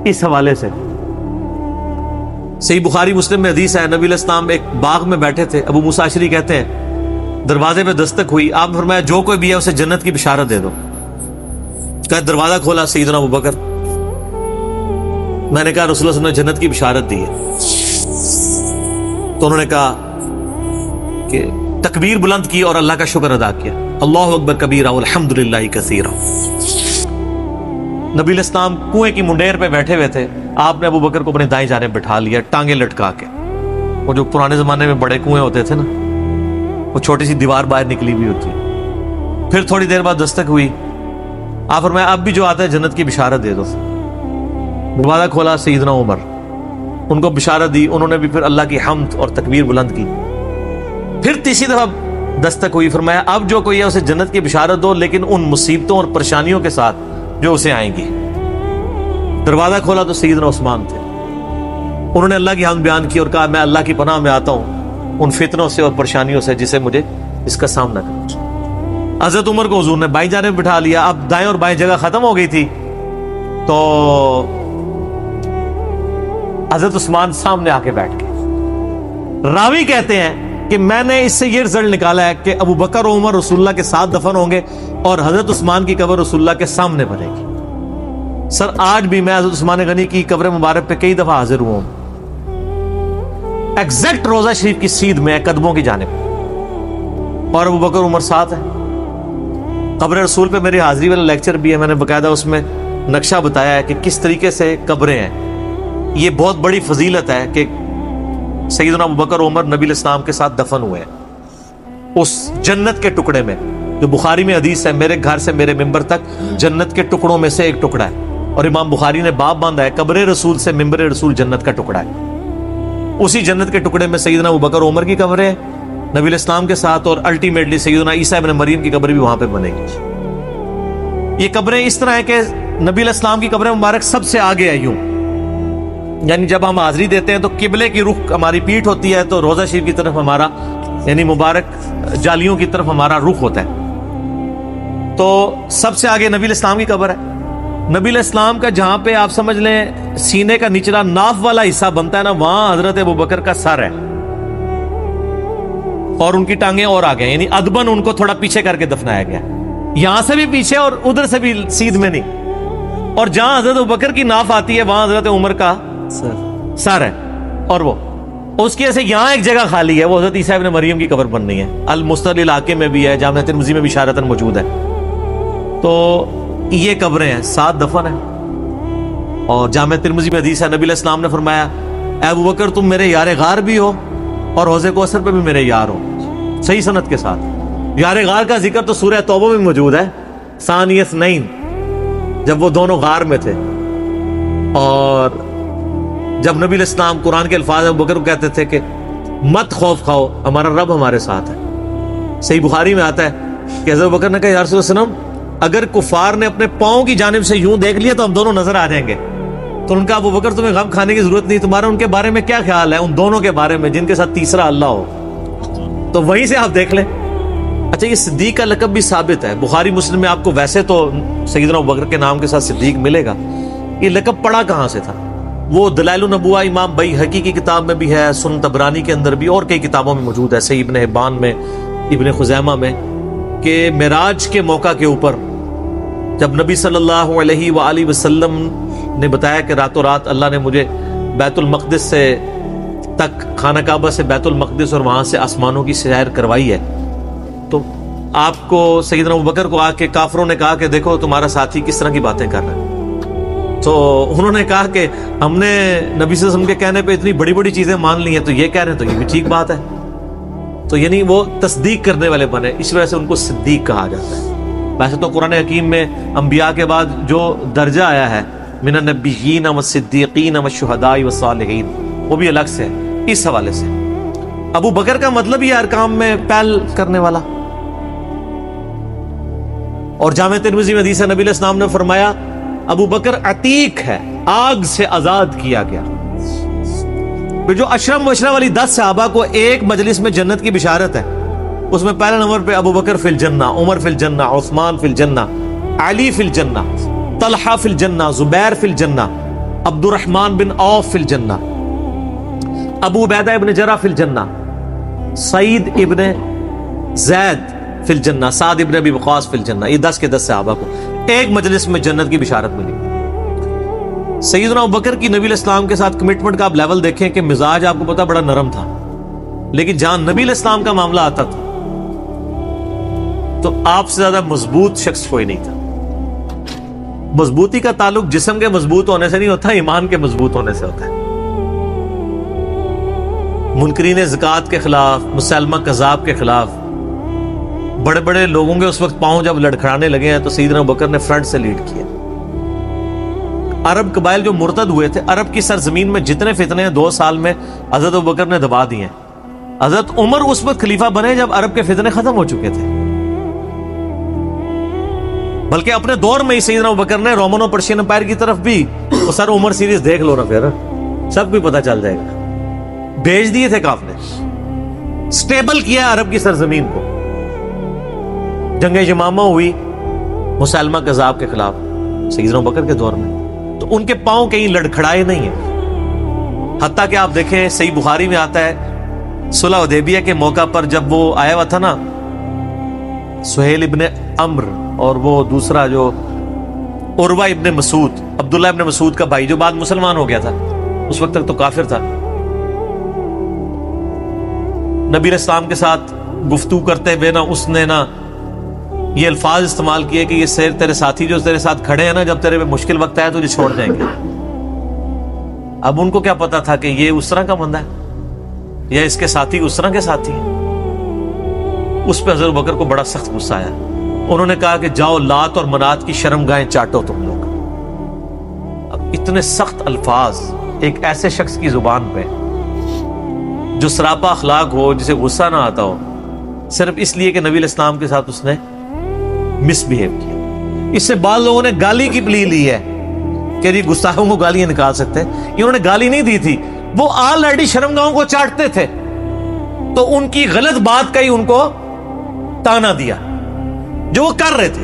اس حوالے سے. صحیح بخاری مسلم میں حدیث ہے، نبی علیہ السلام ایک باغ میں بیٹھے تھے، ابو موسیٰ اشعری کہتے ہیں دروازے پہ دستک ہوئی، آپ نے فرمایا جو کوئی بھی ہے اسے جنت کی بشارت دے دو. کہا دروازہ کھولا سیدنا ابو بکر. میں نے کہا رسول اللہ صلی اللہ علیہ وسلم نے جنت کی بشارت دی ہے. تو انہوں نے کہا کہ تکبیر بلند کی اور اللہ کا شکر ادا کیا، اللہ اکبر کبیرہ والحمدللہ کثیرہ. نبی علیہ السلام کنویں کی منڈیر پہ بیٹھے ہوئے تھے، آپ نے ابو بکر کو اپنے دائیں جانب بٹھا لیا ٹانگیں لٹکا کے. وہ جو پرانے زمانے میں بڑے کنویں ہوتے تھے نا، وہ چھوٹی سی دیوار باہر نکلی ہوئی ہوتی. پھر تھوڑی دیر بعد دستک ہوئی، آپ فرمایا اب بھی جو آتا ہے جنت کی بشارت دے دو. دروازہ کھولا سیدنا عمر، ان کو بشارت دی. انہوں نے بھی پھر اللہ کی حمد اور تکبیر بلند کی. پھر تیسری دفعہ دستک ہوئی، فرمایا اب جو کوئی ہے اسے جنت کی بشارت دو، لیکن ان مصیبتوں اور پریشانیوں کے ساتھ جو اسے آئیں گی. دروازہ کھولا تو سیدنا عثمان تھے. انہوں نے اللہ کی حمد بیان کی اور کہا میں اللہ کی پناہ میں آتا ہوں ان فتنوں سے اور پریشانیوں سے جسے مجھے اس کا سامنا کرنا. حضرت عمر کو حضور نے بائیں جانب بٹھا لیا. اب دائیں اور بائیں جگہ ختم ہو گئی تھی، تو حضرت عثمان سامنے آ کے بیٹھ گئے. راوی کہتے ہیں کہ میں نے اس سے یہ رزلٹ نکالا ہے کہ ابو بکر و عمر رسول اللہ کے ساتھ دفن ہوں گے اور حضرت عثمان کی قبر رسول اللہ کے سامنے بنے گی. سر آج بھی میں حضرت عثمان غنی کی قبر مبارک پہ کئی دفعہ حاضر ہوا ہوں. ایگزیکٹ روضہ شریف کی سیدھ میں قدموں کی جانب، اور ابو بکر عمر ساتھ ہیں. قبر رسول پہ میری حاضری والا لیکچر بھی ہے، میں نے باقاعدہ اس میں نقشہ بتایا ہے کہ کس طریقے سے قبریں ہیں. یہ بہت بڑی فضیلت ہے کہ سیدنا ابو بکر عمر نبی علیہ السلام کے ساتھ دفن ہوئے ہیں اس جنت کے ٹکڑے میں، جو بخاری میں حدیث ہے میرے گھر سے میرے ممبر تک جنت کے ٹکڑوں میں سے ایک ٹکڑا ہے. اور امام بخاری نے باب باندھا ہے قبر رسول سے ممبر رسول جنت کا ٹکڑا ہے. اسی جنت کے ٹکڑے میں سیدنا ابو بکر عمر کی قبر ہے نبی علیہ السلام کے ساتھ، اور الٹیمیٹلی سیدنا عیسیٰ ابن مریم کی قبر بھی وہاں پہ بنے گی. یہ قبریں اس طرح ہے کہ نبی علیہ السلام کی قبر مبارک سب سے آگے ہے یوں، یعنی جب ہم حاضری دیتے ہیں تو قبلے کی رخ ہماری پیٹھ ہوتی ہے، تو روضہ شریف کی طرف ہمارا یعنی مبارک جالیوں کی طرف ہمارا رخ ہوتا ہے. تو سب سے آگے نبی علیہ السلام کی قبر ہے. نبی علیہ السلام کا جہاں پہ آپ سمجھ لیں سینے کا نچلا ناف والا حصہ بنتا ہے نا، وہاں حضرت ابوبکر کا سر ہے اور ان کی ٹانگیں اور آگے، یعنی ادبن ان کو تھوڑا پیچھے کر کے دفنایا گیا، یہاں سے بھی پیچھے اور ادھر سے بھی سیدھ میں نہیں، اور جہاں حضرت ابوبکر کی ناف آتی ہے وہاں حضرت عمر کا سر ہے، اور وہ اس کی ایسے یہاں ایک جگہ خالی ہے، وہ حضرت عیسیٰ ابن مریم کی قبر بننی ہے، المستدل علاقے میں بھی ہے، جامعہ ترمذی میں بھی اشارتاً موجود ہے۔ تو یہ قبریں ہیں، 7 دفن ہیں، اور جامعہ ترمذی میں حدیث ہے، نبی علیہ السلام نے فرمایا اے ابوبکر تم میرے یار غار بھی ہو اور حوض کوثر پہ بھی میرے یار ہو، صحیح سند کے ساتھ۔ یار غار کا ذکر تو سورہ توبہ میں موجود ہے، ثانی اثنین، جب وہ دونوں غار میں تھے، اور جب نبی علیہ السلام قرآن کے الفاظ ابوبکر کو کہتے تھے کہ مت خوف کھاؤ، ہمارا رب ہمارے ساتھ ہے۔ صحیح بخاری میں آتا ہے کہ حضرت ابوبکر نے کہا یا رسول اللہ، اگر کفار نے اپنے پاؤں کی جانب سے یوں دیکھ لیا تو ہم دونوں نظر آ جائیں گے۔ تو ان کا ابوبکر تمہیں غم کھانے کی ضرورت نہیں، تمہارا ان کے بارے میں کیا خیال ہے، ان دونوں کے بارے میں جن کے ساتھ تیسرا اللہ ہو، تو وہیں سے آپ دیکھ لیں۔ اچھا، یہ صدیق کا لقب بھی ثابت ہے، بخاری مسلم میں آپ کو ویسے تو سیدنا ابوبکر کے نام کے ساتھ صدیق ملے گا، یہ لقب پڑا کہاں سے تھا؟ وہ دلائل النبوہ امام بیہقی کی کتاب میں بھی ہے، سنن طبرانی کے اندر بھی، اور کئی کتابوں میں موجود ہے، صحیح ابن حبان میں، ابن خزیمہ میں، کہ معراج کے موقع کے اوپر جب نبی صلی اللہ علیہ وآلہ وسلم نے بتایا کہ راتوں رات اللہ نے مجھے بیت المقدس سے تک، خانہ کعبہ سے بیت المقدس اور وہاں سے آسمانوں کی سیر کروائی ہے، تو آپ کو سیدنا ابوبکر کو آ کے کافروں نے کہا کہ دیکھو تمہارا ساتھی کس طرح کی باتیں کر رہا ہے، تو انہوں نے کہا کہ ہم نے نبی صلی اللہ علیہ وسلم کے کہنے پہ اتنی بڑی بڑی چیزیں مان لی ہیں، تو یہ کہہ رہے ہیں تو یہ بھی ٹھیک بات ہے، تو یعنی وہ تصدیق کرنے والے بنے، اس وجہ سے ان کو صدیق کہا جاتا ہے۔ ویسے تو قرآن حکیم میں انبیاء کے بعد جو درجہ آیا ہے من النبیین والصدیقین والشہداء والصالحین، وہ بھی الگ سے ہے اس حوالے سے۔ ابو بکر کا مطلب یہ ارکام میں پہل کرنے والا، اور جامع ترمذی میں حدیث ہے نبی علیہ السلام نے فرمایا ابو بکر عتیق ہے، آگ سے آزاد کیا گیا۔ پھر جو اشرم مبشرہ والی 10 صحابہ کو ایک مجلس میں جنت کی بشارت ہے، اس میں پہلے نمبر پہ ابو بکر فی الجنہ، عمر فی الجنہ، عثمان فی الجنہ، علی فی الجنہ، طلحہ فی الجنہ، زبیر فی الجنہ، عبد الرحمن بن عوف فی الجنہ، ابو عبیدہ ابن جرح فی الجنہ، سعید ابن زید فی الجنہ، سعد ابن ابی وقاص فی الجنہ۔ یہ 10 کے 10 صحابہ کو ایک مجلس میں جنت کی بشارت ملی۔ سیدنا ابوبکر کی نبی علیہ السلام کے ساتھ کمٹمنٹ کا آپ لیول دیکھیں کہ مزاج آپ کو پتا بڑا نرم تھا، لیکن جہاں نبی علیہ السلام کا معاملہ آتا تھا تو آپ سے زیادہ مضبوط شخص کوئی نہیں تھا۔ مضبوطی کا تعلق جسم کے مضبوط ہونے سے نہیں ہوتا، ایمان کے مضبوط ہونے سے ہوتا ہے۔ منکرین زکوٰۃ کے خلاف، مسلمہ کذاب کے خلاف بڑے بڑے لوگوں کے اس وقت پاؤں جب لڑکھڑانے لگے ہیں تو سیدنا ابوبکر نے فرنٹ سے لیڈ کیا۔ عرب قبائل جو مرتد ہوئے تھے، عرب کی سرزمین میں جتنے فتنے ہیں 2 سال میں حضرت ابوبکر نے دبا دیے ہیں۔ حضرت عمر اس وقت خلیفہ بنے جب عرب کے فتنے ختم ہو چکے تھے، بلکہ اپنے دور میں ہی سیدنا ابوبکر نے رومن اور پرشین امپائر کی طرف بھی، وہ سر عمر سیریز دیکھ لو نا، پھر سب کو پتہ چل جائے گا، بھیج دیے تھے قافلے، سٹیبل کیا عرب کی سرزمین کو۔ جنگ یمامہ ہوئی مسلمہ کذاب کے خلاف سیدنا ابوبکر کے دور میں، تو ان کے پاؤں کہیں لڑکھڑائے نہیں ہیں۔ حتیٰ کہ آپ دیکھیں صحیح بخاری میں آتا ہے صلح حدیبیہ کے موقع پر جب وہ آیا ہوا تھا نا سہیل ابن عمر اور وہ دوسرا جو عروہ ابن مسعود، عبداللہ ابن مسعود کا بھائی جو بعد مسلمان ہو گیا تھا، اس وقت تک تو کافر تھا، نبی علیہ السلام کے ساتھ گفتگو کرتے ہوئے نا اس نے نا یہ الفاظ استعمال کیے کہ یہ تیرے ساتھی جو تیرے ساتھ کھڑے ہیں نا، جب تیرے پہ مشکل وقت آیا تو یہ چھوڑ جائیں گے۔ اب ان کو کیا پتا تھا کہ یہ اس طرح کا بندہ ہے یا اس کے ساتھی اس طرح کے ساتھی ہیں۔ اس پہ حضرت ابوبکر کو بڑا سخت غصہ آیا، انہوں نے کہا کہ جاؤ لات اور منات کی شرمگاہیں چاٹو تم لوگ۔ اب اتنے سخت الفاظ ایک ایسے شخص کی زبان پہ جو سراپا اخلاق ہو، جسے غصہ نہ آتا ہو، صرف اس لیے کہ نبی علیہ السلام کے ساتھ اس نے مس بہیو کیا۔ اس سے بعض لوگوں نے گالی کی پلی لی ہے کہ یہ گستاخوں کو گالیاں نکال سکتے ہیں، انہوں نے گالی نہیں دی تھی، وہ آلریڈی شرمگاہوں کو چاٹتے تھے، تو ان کی غلط بات کا ہی ان کو تانا دیا جو وہ کر رہے تھے۔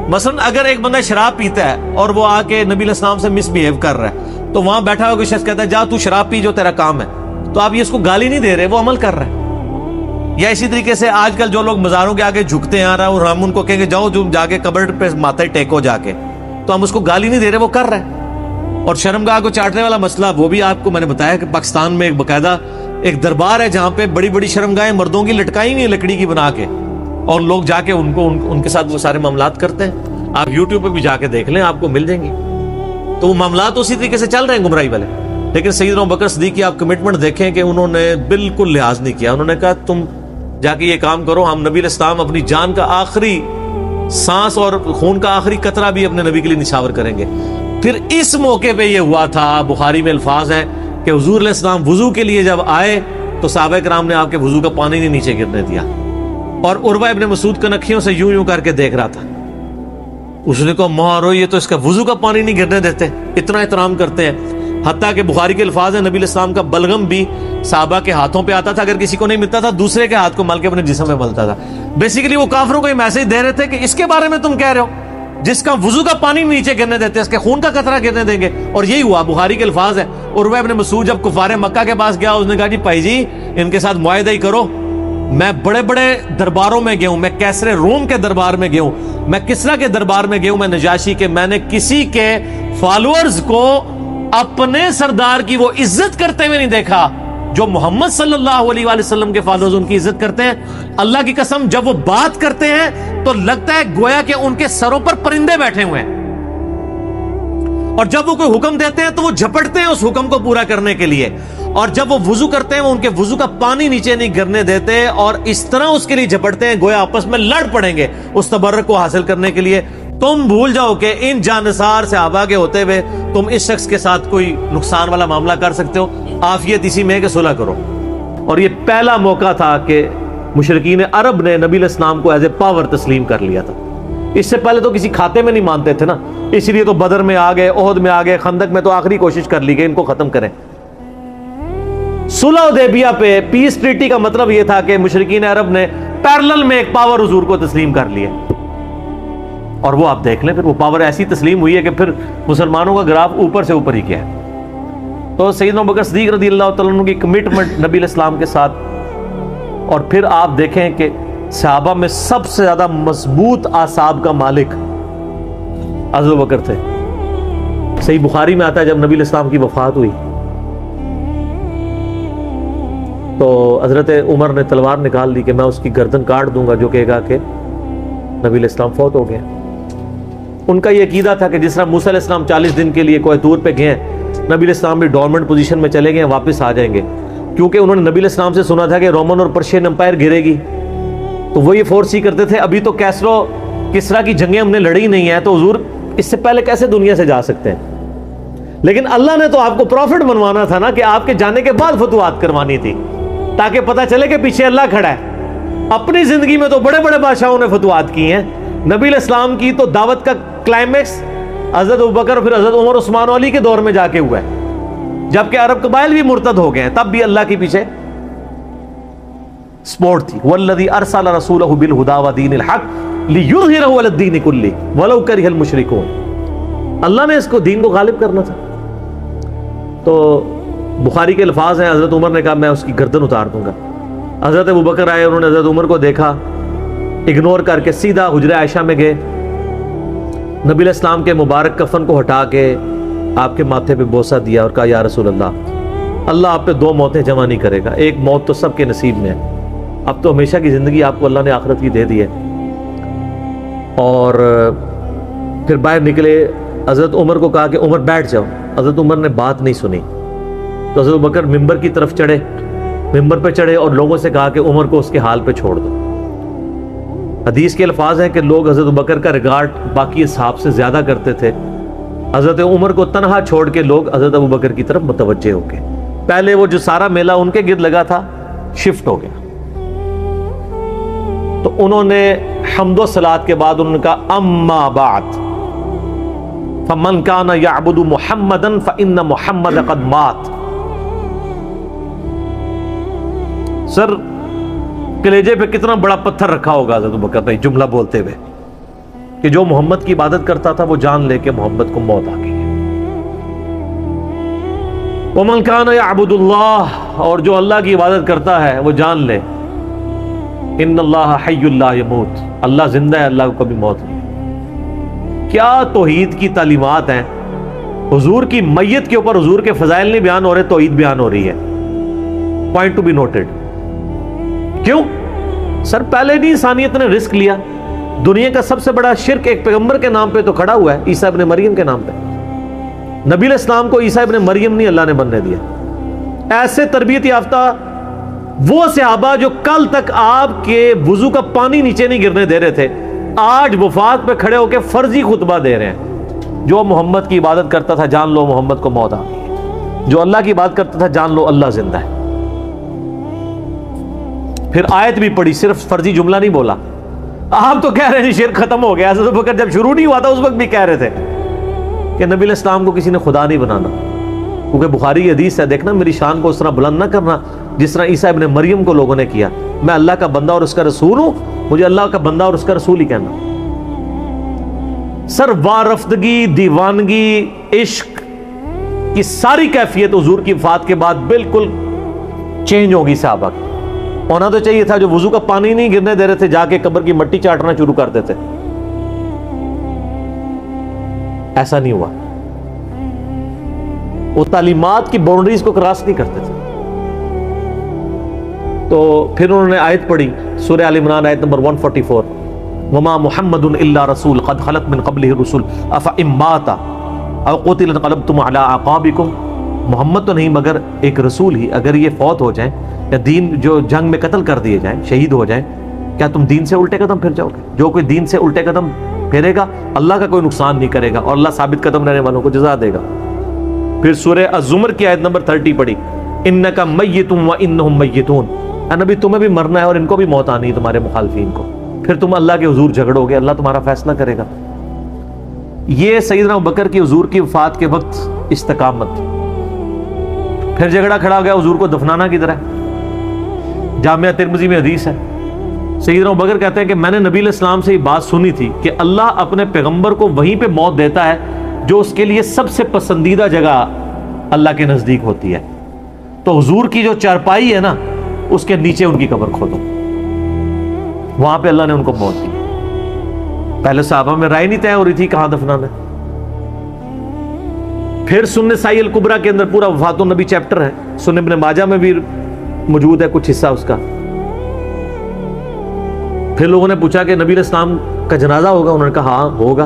مثلا اگر ایک بندہ شراب پیتا ہے اور وہ آ کے نبی علیہ السلام سے مس بہیو کر رہا ہے، تو وہاں بیٹھا ہوا کوئی شخص کہتا ہے جا تو شراب پی، جو تیرا کام ہے، تو آپ یہ اس کو گالی نہیں دے رہے، وہ عمل کر رہا ہے۔ یا اسی طریقے سے آج کل جو لوگ مزاروں کے آگے جھکتے ہیں اور ہم ان کو کہیں گے جاؤ جو جا کے قبر پہ ماتھا ٹیکو جا کے، تو ہم اس کو گالی نہیں دے رہے، وہ کر رہا ہے۔ اور شرمگاہ کو چاٹنے والا مسئلہ وہ بھی آپ کو میں نے بتایا کہ پاکستان میں ایک باقاعدہ ایک دربار ہے جہاں پہ بڑی بڑی شرمگاہیں مردوں کی لٹکائی ہوئی ہیں لکڑی کی بنا کے، اور لوگ جا کے ان کے ساتھ وہ سارے معاملات کرتے ہیں۔ آپ یوٹیوب پہ بھی جا کے دیکھ لیں، آپ کو مل جائیں گے۔ تو وہ معاملات اسی طریقے سے چل رہے ہیں گمراہی والے۔ لیکن سیدنا ابوبکر صدیق کی آپ کمٹمنٹ دیکھیں کہ انہوں نے بالکل لحاظ نہیں کیا۔ انہوں نے کہا تم جا کے یہ کام کرو، ہم نبی علیہ السلام اپنی جان کا آخری سانس اور خون کا آخری قطرہ بھی اپنے نبی کے لیے نچھاور کریں گے۔ پھر اس موقع پہ یہ ہوا تھا، بخاری میں الفاظ ہیں کہ حضور علیہ السلام وضو کے لیے جب آئے تو صحابہ کرام نے آپ کے وضو کا پانی نہیں نیچے گرنے دیا، اور عروہ ابن مسعود کنکھیوں سے یوں یوں کر کے دیکھ رہا تھا۔ اس نے کہا مارو، یہ تو اس کا وضو کا پانی نہیں گرنے دیتے، اتنا احترام کرتے ہیں۔ حتیٰ کہ بخاری کے الفاظ ہیں نبی علیہ السلام کا بلغم بھی صحابہ کے ہاتھوں پہ آتا تھا، اگر کسی کو نہیں ملتا تھا دوسرے کے ہاتھ کو مل کے اپنے جسم میں ملتا تھا۔ بیسیکلی وہ کافروں کو یہ میسج دے رہے تھے کہ اس کے بارے میں تم کہہ رہے ہو جس کا وضو کا پانی نیچے گرنے دیتے، اس کے خون کا قطرہ گرنے دیں گے؟ اور یہی ہوا، بخاری کے الفاظ ہیں۔ عروہ ابن مسعود جب کفار مکہ کے پاس گیا، اس نے کہا جی بھائی جی ان کے ساتھ معاہدہ ہی کرو، میں بڑے بڑے درباروں میں گیا ہوں، میں کیسر روم کے دربار میں گیا ہوں، میں کسریٰ کے دربار میں گیا ہوں، میں نجاشی کے، میں نے کسی کے فالوورز کو اپنے سردار کی وہ عزت کرتے ہوئے نہیں دیکھا جو محمد صلی اللہ علیہ وآلہ وسلم کے فالوورز ان کی عزت کرتے ہیں۔ اللہ کی قسم جب وہ بات کرتے ہیں تو لگتا ہے گویا کہ ان کے سروں پر پرندے بیٹھے ہوئے ہیں، اور جب وہ کوئی حکم دیتے ہیں تو وہ جھپٹتے ہیں اس حکم کو پورا کرنے کے لیے، اور جب وہ وضو کرتے ہیں وہ ان کے وضو کا پانی نیچے نہیں گرنے دیتے، اور اس طرح اس کے لیے جھپٹتے ہیں گویا آپس میں لڑ پڑیں گے اس تبرک کو حاصل کرنے کے لیے۔ تم بھول جاؤ کہ ان جانثار صحابہ کے ہوتے ہوئے تم اس شخص کے ساتھ کوئی نقصان والا معاملہ کر سکتے ہو؟ عافیت اسی میں کہ صلح کرو۔ اور یہ پہلا موقع تھا کہ مشرکین عرب نے نبی علیہ السلام کو ایز اے پاور تسلیم کر لیا تھا۔ اس سے پہلے تو کسی کھاتے میں نہیں مانتے تھے نا، اس لیے تو بدر میں آ گئے، احد میں آ گئے، خندق میں تو آخری کوشش کر لی کہ ان کو ختم کریں۔ صلح حدیبیہ پہ پیس ٹریٹی کا مطلب یہ تھا کہ مشرکین عرب نے پیرلل میں ایک پاور حضور کو تسلیم کر لیا، اور وہ آپ دیکھ لیں پھر وہ پاور ایسی تسلیم ہوئی ہے کہ پھر مسلمانوں کا گراف اوپر سے اوپر ہی کیا ہے۔ تو سیدنا ابوبکر صدیق رضی اللہ تعالیٰ عنہ کی کمٹمنٹ نبی علیہ السلام کے ساتھ، اور پھر آپ دیکھیں کہ صحابہ میں سب سے زیادہ مضبوط اعصاب کا مالک حضرت ابوبکر تھے۔ صحیح بخاری میں آتا ہے جب نبی علیہ السلام کی وفات ہوئی تو حضرت عمر نے تلوار نکال لی کہ میں اس کی گردن کاٹ دوں گا جو کہے گا کہ نبی علیہ السلام فوت ہو گئے۔ ان کا یہ عقیدہ تھا کہ جس طرح موسیٰ علیہ السلام 40 دن کے لیے کوہ طور پہ گئے، نبی علیہ السلام بھی ڈورمنٹ پوزیشن میں چلے گئے، واپس آ جائیں گے، کیونکہ انہوں نے نبی علیہ السلام سے سنا تھا کہ رومن اور پرشین امپائر گرے گی، تو وہ یہ فورس ہی کرتے تھے ابھی تو کیسرو کسریٰ کی جنگیں ہم نے لڑی نہیں ہیں، تو حضور اس سے پہلے کیسے دنیا سے جا سکتے ہیں؟ لیکن اللہ نے تو آپ کو پروفٹ بنوانا تھا نا، کہ آپ کے جانے کے بعد فتوحات کروانی تھی تاکہ پتہ چلے کہ پیچھے اللہ کھڑا ہے۔ اپنی زندگی میں تو بڑے بڑے بادشاہوں نے فتوحات کی ہیں، نبی علیہ السلام کی تو دعوت کا کلائمیکس حضرت ابوبکر اور پھر حضرت عمر عثمان و علی کے دور میں جا کے ہوا ہے، جبکہ عرب قبائل بھی مرتد ہو گئے ہیں، تب بھی اللہ کے پیچھے سپورٹ تھی۔ والذی ارسل رسولہ بالہدی ودین الحق لیظہرہ علی الدین کلہ ولو کرہ المشرکون، اللہ نے اس کو دین کو غالب کرنا تھا۔ تو بخاری کے الفاظ ہیں حضرت عمر نے کہا میں اس کی گردن اتار دوں گا۔ حضرت ابوبکر آئے، انہوں نے حضرت عمر کو دیکھا، اگنور کر کے سیدھا حجرہ عائشہ میں گئے، نبی علیہ السلام کے مبارک کفن کو ہٹا کے آپ کے ماتھے پہ بوسہ دیا اور کہا یا رسول اللہ، اللہ آپ پہ 2 موتیں جمع نہیں کرے گا، ایک موت تو سب کے نصیب میں ہے، اب تو ہمیشہ کی زندگی آپ کو اللہ نے آخرت کی دے دی ہے۔ اور پھر باہر نکلے، حضرت عمر کو کہا کہ عمر بیٹھ جاؤ، حضرت عمر نے بات نہیں سنی، تو حضرت بکر ممبر کی طرف چڑھے، ممبر پہ چڑھے اور لوگوں سے کہا کہ عمر کو اس کے حال پہ چھوڑ دو۔ حدیث کے الفاظ ہیں کہ لوگ حضرت بکر کا ریگارڈ باقی اصحاب سے زیادہ کرتے تھے، حضرت عمر کو تنہا چھوڑ کے لوگ حضرت ابوبکر کی طرف متوجہ ہو گئے۔ پہلے وہ جو سارا میلہ ان کے گرد لگا تھا شفٹ ہو گیا، تو انہوں نے حمد و صلات کے بعد انہوں نے کہا اما بعد فمن کان یعبد محمدا فان محمد قد مات۔ سر کلیجے پہ کتنا بڑا پتھر رکھا ہوگا حضرت ابوبکر نے جملہ بولتے ہوئے، کہ جو محمد کی عبادت کرتا تھا وہ جان لے کہ محمد کو موت آ گئی ہے. وَمَنْ كَانَ يَعْبُدُ اللَّهَ، اور جو اللہ کی عبادت کرتا ہے وہ جان لے ان اللہ حی لا یموت، اللہ زندہ ہے، اللہ کو کبھی موت نہیں. کیا توحید کی تعلیمات ہیں. حضور کی میت کے اوپر حضور کے فضائل نہیں بیان ہو رہے، توحید بیان ہو رہی ہے. Point to be noted. کیوں؟ سر پہلے نہیں انسانیت نے رسک لیا. دنیا کا سب سے بڑا شرک ایک پیغمبر کے نام پہ تو کھڑا ہوا ہے، عیسیٰ ابن مریم کے نام پہ. نبی علیہ السلام کو عیسیٰ ابن مریم نہیں اللہ نے بننے دیا. ایسے تربیت یافتہ وہ صحابہ جو کل تک آپ کے وضو کا پانی نیچے نہیں گرنے دے رہے تھے، آج وفات پہ کھڑے ہو کے فرضی خطبہ دے رہے ہیں. جو محمد کی عبادت کرتا تھا جان لو محمد کو موت آ گئی ہے، جو اللہ کی عبادت کرتا تھا جان لو اللہ زندہ ہے. پھر آیت بھی پڑھی، صرف فرضی جملہ نہیں بولا. آپ تو کہہ رہے ہیں شرک ختم ہو گیا. حضرت ابوبکر جب شروع نہیں ہوا تھا اس وقت بھی کہہ رہے تھے کہ نبی علیہ السلام کو کسی نے خدا نہیں بنانا، کیونکہ بخاری کی حدیث ہے، دیکھنا میری شان کو اس طرح بلند نہ کرنا جس طرح عیسیٰ ابن مریم کو لوگوں نے کیا. میں اللہ کا بندہ اور اس کا رسول ہوں، مجھے اللہ کا بندہ اور اس کا رسول ہی کہنا. سر وارفتگی، دیوانگی، عشق کی ساری کیفیت حضور کی وفات کے بعد بالکل چینج ہوگی. صحابہ کی ہونا تو چاہیے تھا جو وضو کا پانی نہیں گرنے دے رہے تھے جا کے قبر کی مٹی چاٹنا شروع کر دیتے. ایسا نہیں ہوا. وہ تعلیمات کی باؤنڈریز کو کراس نہیں کرتے تھے. تو پھر انہوں نے آیت پڑھی سورہ آل عمران آیت نمبر 144، وما محمد الا رسول قد خلت من قبلہ الرسل افئن مات او قتل انقلبتم علی اعقابکم. محمد تو نہیں مگر ایک رسول ہی، اگر یہ فوت ہو جائیں یا دین جو جنگ میں قتل کر دیے جائیں، شہید ہو جائیں، کیا تم دین سے الٹے قدم پھر جاؤ گے؟ جو کوئی دین سے الٹے قدم پھیرے گا اللہ کا کوئی نقصان نہیں کرے گا اور اللہ ثابت قدم رہنے والوں کو جزا دے گا. پھر سورہ الزمر کی آیت نمبر 30 پڑھی، انک میت وانہم میتون. اے نبی تمہیں بھی مرنا ہے اور ان کو بھی موت آنی ہے، تمہارے مخالفین کو. پھر تم اللہ کے حضور جھگڑو گے، اللہ تمہارا فیصلہ کرے گا. یہ سیدنا ابوبکر کی حضور کی وفات کے وقت استقامت. پھر جھگڑا کھڑا ہو گیا حضور کو دفنانا کدھر ہے. جامعہ ترمذی میں حدیث ہے، سیدنا ابوبکر کہتے ہیں کہ میں نے نبی علیہ السلام سے یہ بات سنی تھی کہ اللہ اپنے پیغمبر کو وہیں پہ موت دیتا ہے جو اس کے لیے سب سے پسندیدہ جگہ اللہ کے نزدیک ہوتی ہے. تو حضور کی جو چارپائی ہے نا اس کے نیچے ان کی قبر کھودو، وہاں پہ اللہ نے ان کو موت دی. پہلے صحابہ میں رائے نہیں طے ہو رہی تھی کہاں دفنانا. پھر سنن نسائی الکبریٰ کے اندر پورا وفات النبی چیپٹر ہے، سنن ابن ماجہ میں بھی موجود ہے کچھ حصہ اس کا. پھر لوگوں نے پوچھا کہ نبی علیہ السلام کا جنازہ ہوگا، انہوں نے کہا ہاں ہوگا.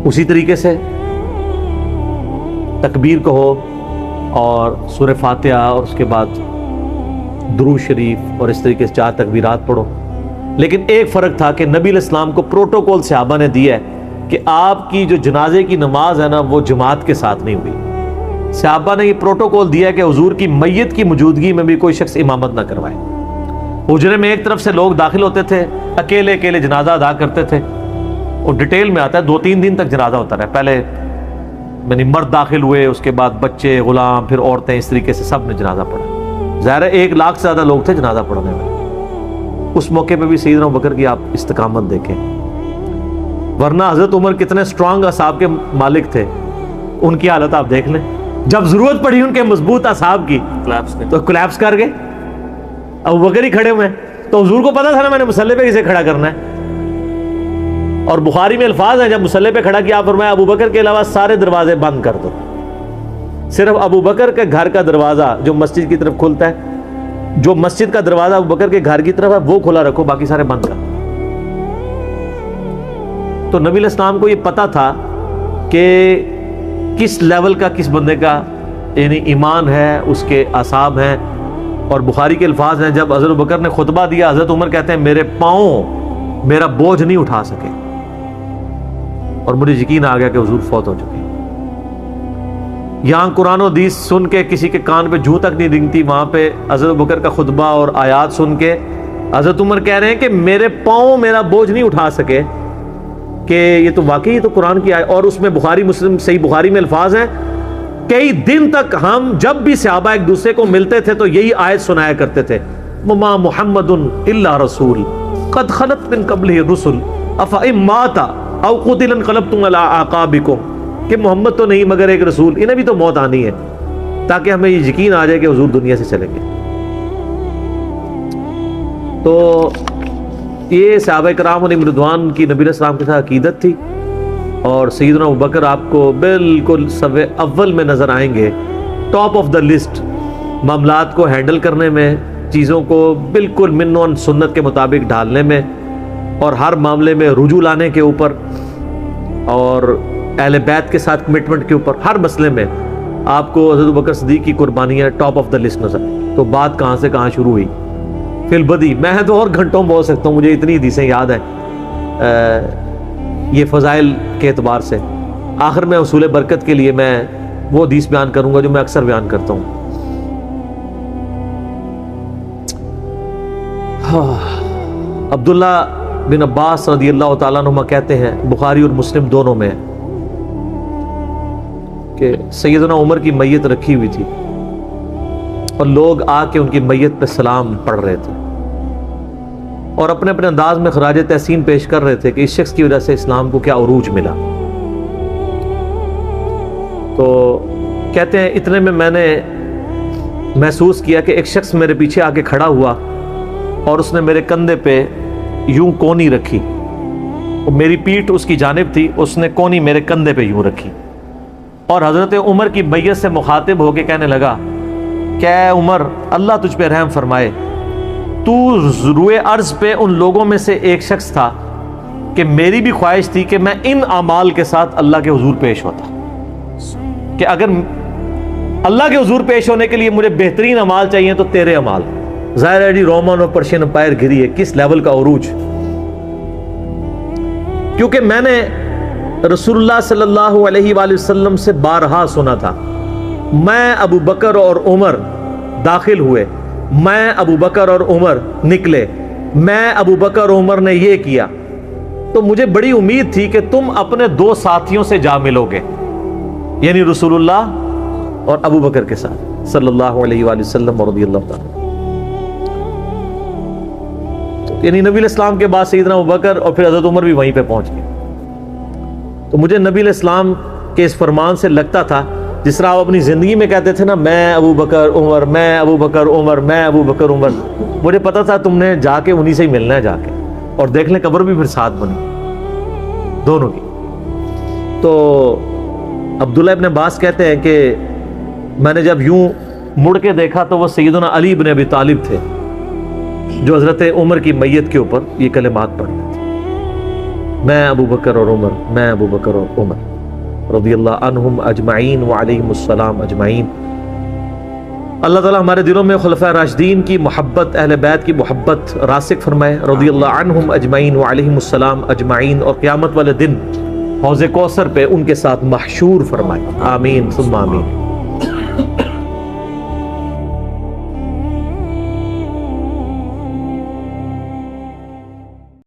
اسی طریقے سے تکبیر کہو اور سورہ فاتحہ اور اس کے بعد درود شریف اور اس طریقے سے 4 تکبیرات پڑھو. لیکن ایک فرق تھا کہ نبی علیہ السلام کو پروٹوکول صحابہ نے دیا ہے کہ آپ کی جو جنازے کی نماز ہے نا وہ جماعت کے ساتھ نہیں ہوئی. صحابہ نے یہ پروٹوکول دیا کہ حضور کی میت کی موجودگی میں بھی کوئی شخص امامت نہ کروائے. حجرے میں ایک طرف سے لوگ داخل ہوتے تھے، اکیلے اکیلے جنازہ ادا کرتے تھے. اور ڈیٹیل میں آتا ہے 2-3 دن تک جنازہ ہوتا رہا. پہلے یعنی مرد داخل ہوئے، اس کے بعد بچے، غلام، پھر عورتیں، اس طریقے سے سب نے جنازہ پڑھا. ظاہر ہے 1 لاکھ سے زیادہ لوگ تھے جنازہ پڑھنے میں. اس موقع پہ بھی سیدنا ابوبکر کی آپ استقامت دیکھیں. ورنہ حضرت عمر کتنے سٹرانگ اصحاب کے مالک تھے، ان کی حالت آپ دیکھ لیں. جب ضرورت پڑی ان کے مضبوط اصحاب کی تو کولیپس کر گئے. ابوبکر ہی کھڑے ہوئے ہیں تو حضور کو پتا تھا نا میں نے مصلی پہ کسے کھڑا کرنا ہے. اور بخاری میں الفاظ ہیں جب مصلی پہ کھڑا کیا فرمایا ابوبکر کے علاوہ سارے دروازے بند کر دو، صرف ابوبکر کے گھر کا دروازہ جو مسجد کی طرف کھلتا ہے، جو مسجد کا دروازہ ابوبکر کے گھر کی طرف ہے وہ کھلا رکھو، باقی سارے بند کر. تو نبی علیہ السلام کو یہ پتا تھا کہ کس لیول کا کس بندے کا یعنی ایمان ہے، اس کے اعصاب ہیں. اور بخاری کے الفاظ ہیں جب حضرت ابوبکر نے خطبہ دیا، حضرت عمر کہتے ہیں میرے پاؤں میرا بوجھ نہیں اٹھا سکے اور مجھے یقین آ گیا کہ حضور فوت ہو چکے. یہاں قرآن و حدیث سن کے کسی کے کان پہ جوں تک نہیں رنگتی، وہاں پہ حضرت ابوبکر کا خطبہ اور آیات سن کے حضرت عمر کہہ رہے ہیں کہ میرے پاؤں میرا بوجھ نہیں اٹھا سکے کہ یہ تو واقعی تو قرآن کی آیت. اور اس میں بخاری مسلم صحیح بخاری میں الفاظ ہیں کئی دن تک ہم جب بھی صحابہ ایک دوسرے کو ملتے تھے تو یہی آیت سنایا کرتے تھے، وما محمد الا رسول قد خلت من قبلہ الرسل افإن مات او قتل انقلبتم علی اعقابکم، کہ محمد تو نہیں مگر ایک رسول، انہیں بھی تو موت آنی ہے، تاکہ ہمیں یہ یقین آ جائے کہ حضور دنیا سے چلیں گے۔ تو یہ صحابہ کرام علیہم رضوان کی نبی علیہ السلام کے ساتھ عقیدت تھی، اور سیدنا ابوبکر آپ کو بالکل صف اول میں نظر آئیں گے، ٹاپ آف دا لسٹ، معاملات کو ہینڈل کرنے میں، چیزوں کو بالکل من و سنت کے مطابق ڈھالنے میں، اور ہر معاملے میں رجوع لانے کے اوپر، اور اہل بیت کے ساتھ کمٹمنٹ کے اوپر، ہر مسئلے میں آپ کو حضرت ابوبکر صدیق کی قربانیاں ٹاپ آف دا لسٹ نظر آئیں۔ تو بات کہاں سے کہاں شروع ہوئی، فی البدی میں تو اور گھنٹوں بول سکتا ہوں، مجھے اتنی حدیثیں یاد ہیں یہ فضائل کے اعتبار سے۔ آخر میں حصول برکت کے لیے میں وہ حدیث بیان کروں گا جو میں اکثر بیان کرتا ہوں۔ عبداللہ بن عباس رضی اللہ تعالیٰ عنہما کہتے ہیں، بخاری اور مسلم دونوں میں، کہ سیدنا عمر کی میت رکھی ہوئی تھی اور لوگ آ کے ان کی میت پہ سلام پڑھ رہے تھے اور اپنے اپنے انداز میں خراج تحسین پیش کر رہے تھے کہ اس شخص کی وجہ سے اسلام کو کیا عروج ملا۔ تو کہتے ہیں اتنے میں نے محسوس کیا کہ ایک شخص میرے پیچھے آ کے کھڑا ہوا اور اس نے میرے کندھے پہ یوں کونی رکھی، میری پیٹھ اس کی جانب تھی، اس نے کونی میرے کندھے پہ یوں رکھی، اور حضرت عمر کی بیعت سے مخاطب ہو کے کہنے لگا کہ اے عمر، اللہ تجھ پہ رحم فرمائے، تو روئے ارض پہ ان لوگوں میں سے ایک شخص تھا کہ میری بھی خواہش تھی کہ میں ان اعمال کے ساتھ اللہ کے حضور پیش ہوتا، کہ اگر اللہ کے حضور پیش ہونے کے لیے مجھے بہترین اعمال چاہیے تو تیرے اعمال۔ ظاہر ہے جی رومن اور پرشین امپائر گھری ہے، کس لیول کا عروج، کیونکہ میں نے رسول اللہ صلی اللہ علیہ وآلہ وسلم سے بارہا سنا تھا، میں ابو بکر اور عمر داخل ہوئے، میں ابو بکر اور عمر نکلے، میں ابو بکر اور عمر نے یہ کیا، تو مجھے بڑی امید تھی کہ تم اپنے دو ساتھیوں سے جا ملو گے، یعنی رسول اللہ اور ابو بکر کے ساتھ صلی اللہ علیہ وآلہ وسلم رضی اللہ تعالیٰ۔ یعنی نبی علیہ السلام کے بعد سیدنا ابو بکر اور پھر حضرت عمر بھی وہیں پہ پہنچ گئے۔ تو مجھے نبی علیہ السلام کے اس فرمان سے لگتا تھا جس طرح آپ اپنی زندگی میں کہتے تھے نا، میں ابو بکر عمر، میں ابو بکر عمر، میں ابو بکر عمر، مجھے پتا تھا تم نے جا کے انہی سے ہی ملنا ہے جا کے، اور دیکھ لیں قبر بھی پھر ساتھ بنی دونوں کی۔ تو عبداللہ ابن عباس کہتے ہیں کہ میں نے جب یوں مڑ کے دیکھا تو وہ سیدنا علی بن ابی طالب تھے جو حضرت عمر کی میت کے اوپر یہ کلمات پڑھ رہے تھے، میں ابو بکر اور عمر، میں ابو بکر اور عمر رضی اللہ عنہم اجمعین وعلیہم السلام اجمعین۔ اللہ تعالیٰ ہمارے دلوں میں خلفائے راشدین کی محبت، اہل بیت کی محبت راسخ فرمائے رضی اللہ عنہم اجمعین وعلیہم السلام اجمعین، اور قیامت والے دن حوض کوثر پہ ان کے ساتھ محشور فرمائے، آمین ثم آمین۔